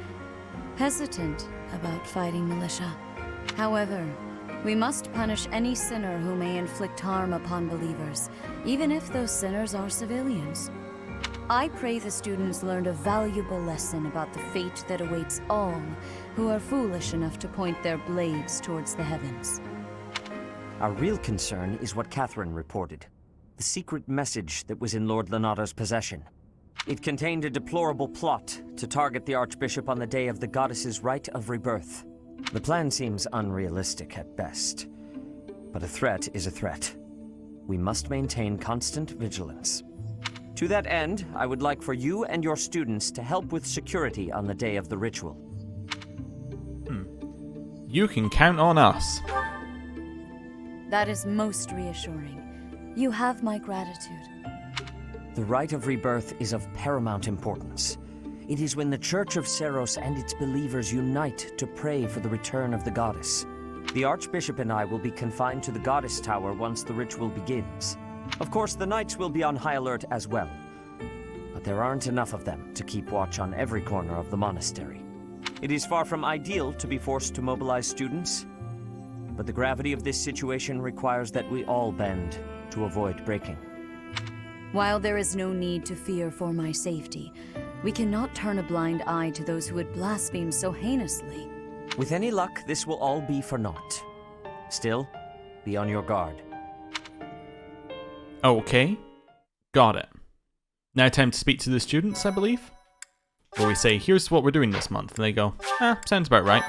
hesitant about fighting militia. However, we must punish any sinner who may inflict harm upon believers, even if those sinners are civilians. I pray the students learned a valuable lesson about the fate that awaits all who are foolish enough to point their blades towards the heavens. Our real concern is what Catherine reported. The secret message that was in Lord Lonato's possession. It contained a deplorable plot to target the Archbishop on the day of the goddess's rite of rebirth. The plan seems unrealistic at best, but a threat is a threat. We must maintain constant vigilance. To that end, I would like for you and your students to help with security on the day of the ritual. You can count on us. That is most reassuring. You have my gratitude. The rite of rebirth is of paramount importance. It is when the Church of Seiros and its believers unite to pray for the return of the goddess. The Archbishop and I will be confined to the Goddess Tower once the ritual begins. Of course, the Knights will be on high alert as well. But there aren't enough of them to keep watch on every corner of the monastery. It is far from ideal to be forced to mobilize students, but the gravity of this situation requires that we all bend to avoid breaking. While there is no need to fear for my safety, we cannot turn a blind eye to those who would blaspheme so heinously. With any luck, this will all be for naught. Still, be on your guard. Okay. Got it. Now time to speak to the students, I believe. Where we say, here's what we're doing this month. And they go, sounds about right.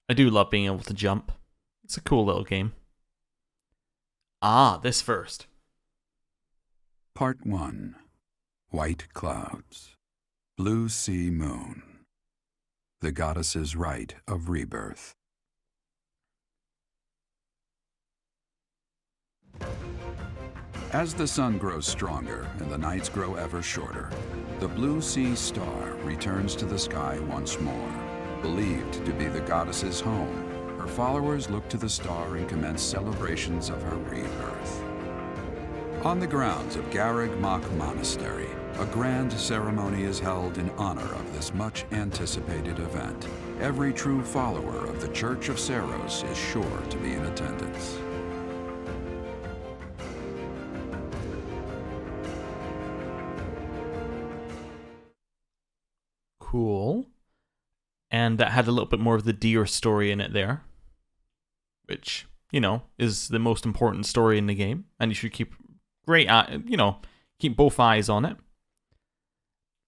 I do love being able to jump. It's a cool little game. This first. Part 1. White Clouds. Blue Sea Moon. The Goddess's Rite of Rebirth. As the sun grows stronger and the nights grow ever shorter, the Blue Sea Star returns to the sky once more. Believed to be the goddess's home, her followers look to the star and commence celebrations of her rebirth. On the grounds of Garreg Mach Monastery, A grand ceremony is held in honor of this much anticipated event. Every true follower of the Church of Seiros is sure to be in attendance. Cool. And that had a little bit more of the deer story in it there, which, you know, is the most important story in the game, and you should keep keep both eyes on it.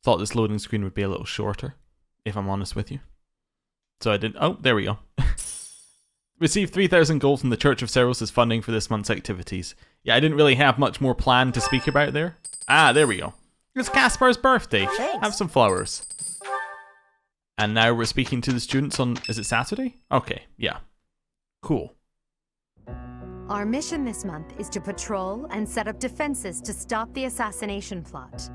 Thought this loading screen would be a little shorter, if I'm honest with you. So I didn't. Oh, there we go. Received 3,000 gold from the Church of Seiros as funding for this month's activities. Yeah, I didn't really have much more planned to speak about there. Ah, there we go. It's Caspar's birthday. Thanks. Have some flowers. And now we're speaking to the students on, is it Saturday? Okay, yeah. Cool. Our mission this month is to patrol and set up defenses to stop the assassination plot.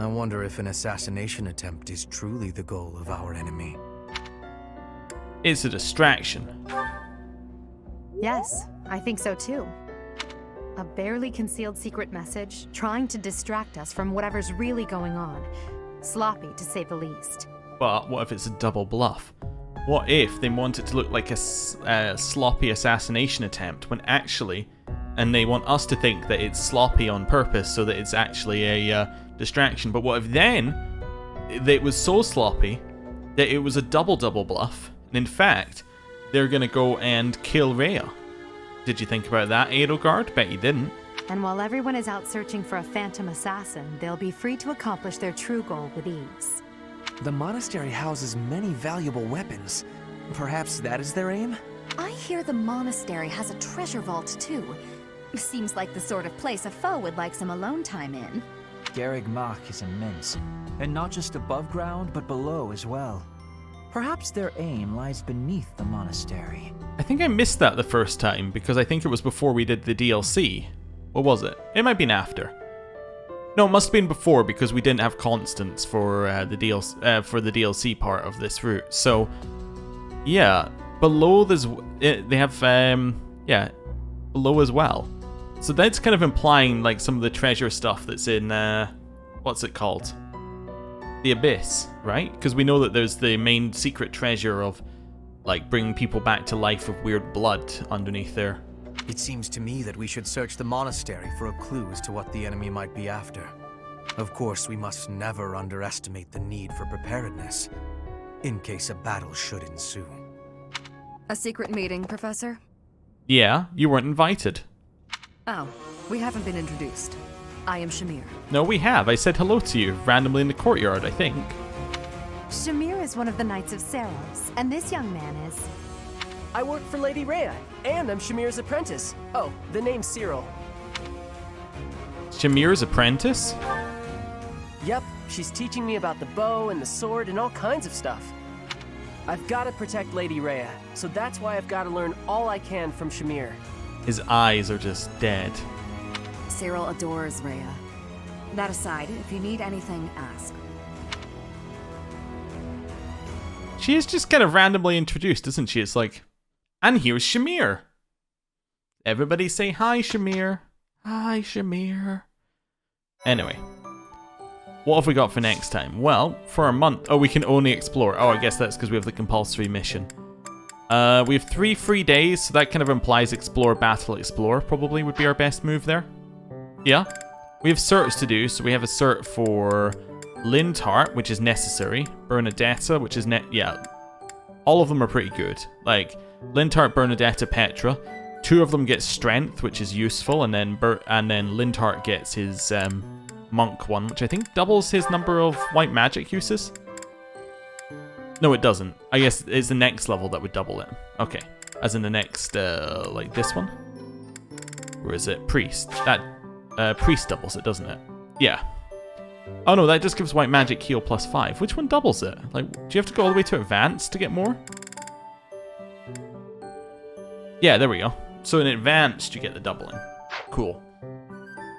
I wonder if an assassination attempt is truly the goal of our enemy. It's a distraction. Yes, I think so too. A barely concealed secret message trying to distract us from whatever's really going on. Sloppy, to say the least. But what if it's a double bluff? What if they want it to look like a sloppy assassination attempt when actually, and they want us to think that it's sloppy on purpose so that it's actually a distraction. But what if then it was so sloppy that it was a double bluff, and in fact, they're going to go and kill Rhea? Did you think about that, Edelgard? Bet you didn't. And while everyone is out searching for a phantom assassin, they'll be free to accomplish their true goal with ease. The monastery houses many valuable weapons. Perhaps that is their aim? I hear the monastery has a treasure vault too. Seems like the sort of place a foe would like some alone time in. Garreg Mach is immense, and not just above ground, but below as well. Perhaps their aim lies beneath the monastery. I think I missed that the first time because I think it was before we did the DLC. Or was it? It might have been after. No, it must have been before because we didn't have constants for the DLC part of this route. So, yeah, below they have below as well. So that's kind of implying like some of the treasure stuff that's in what's it called? The Abyss, right? Because we know that there's the main secret treasure of like bringing people back to life with weird blood underneath there. It seems to me that we should search the monastery for a clue as to what the enemy might be after. Of course, we must never underestimate the need for preparedness, in case a battle should ensue. A secret meeting, Professor? Yeah, you weren't invited. Oh, we haven't been introduced. I am Shamir. No, we have. I said hello to you randomly in the courtyard, I think. Shamir is one of the Knights of Seiros, and this young man is... I work for Lady Rhea, and I'm Shamir's apprentice. Oh, the name's Cyril. Shamir's apprentice? Yep, she's teaching me about the bow and the sword and all kinds of stuff. I've got to protect Lady Rhea, so that's why I've got to learn all I can from Shamir. His eyes are just dead. Cyril adores Rhea. That aside, if you need anything, ask. She is just kind of randomly introduced, isn't she? It's like, and here's Shamir. Everybody say hi, Shamir. Hi, Shamir. Anyway, what have we got for next time? Well, for a month... Oh, we can only explore. Oh, I guess that's because we have the compulsory mission. We have 3 free days, so that kind of implies explore, battle, explore probably would be our best move there. Yeah. We have certs to do, so we have a cert for Linthart, which is necessary. Bernadetta, which is yeah. All of them are pretty good. Like, Linthart, Bernadetta, Petra. 2 of them get strength, which is useful, and then Linthart gets his monk one, which I think doubles his number of white magic uses. No, it doesn't. I guess it's the next level that would double it. Okay, as in the next, like this one. Or is it priest? That priest doubles it, doesn't it? Yeah. Oh no, that just gives white magic heal +5. Which one doubles it? Like, do you have to go all the way to advanced to get more? Yeah, there we go. So in advanced, you get the doubling. Cool.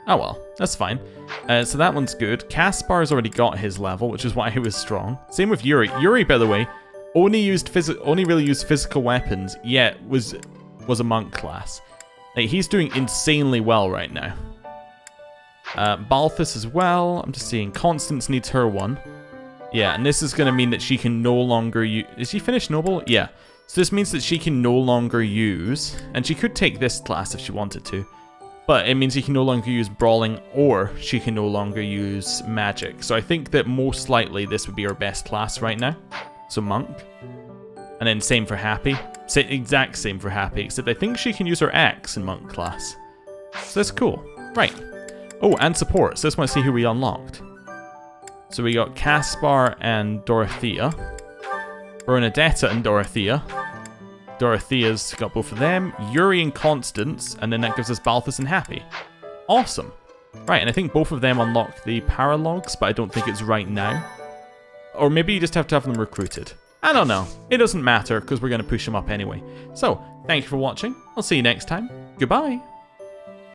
Oh well, that's fine. So that one's good. Caspar's already got his level, which is why he was strong. Same with Yuri. Yuri, by the way, only really used physical weapons, yet was a monk class. Like, he's doing insanely well right now. Balthus as well. I'm just seeing Constance needs her one. Yeah, and this is going to mean that she can no longer use... Is she finished noble? Yeah. So this means that she can no longer use... And she could take this class if she wanted to. But it means she can no longer use brawling, or she can no longer use magic. So I think that most likely this would be her best class right now. So monk. And then same for happy. Exact same for happy, except I think she can use her axe in monk class. So that's cool. Right. Oh, and support. So let's want to see who we unlocked. So we got Caspar and Dorothea. Bernadetta and Dorothea. Dorothea's got both of them. Yuri and Constance. And then that gives us Balthus and Happy. Awesome. Right, and I think both of them unlock the paralogs, but I don't think it's right now. Or maybe you just have to have them recruited. I don't know. It doesn't matter, because we're going to push them up anyway. So, thank you for watching. I'll see you next time. Goodbye.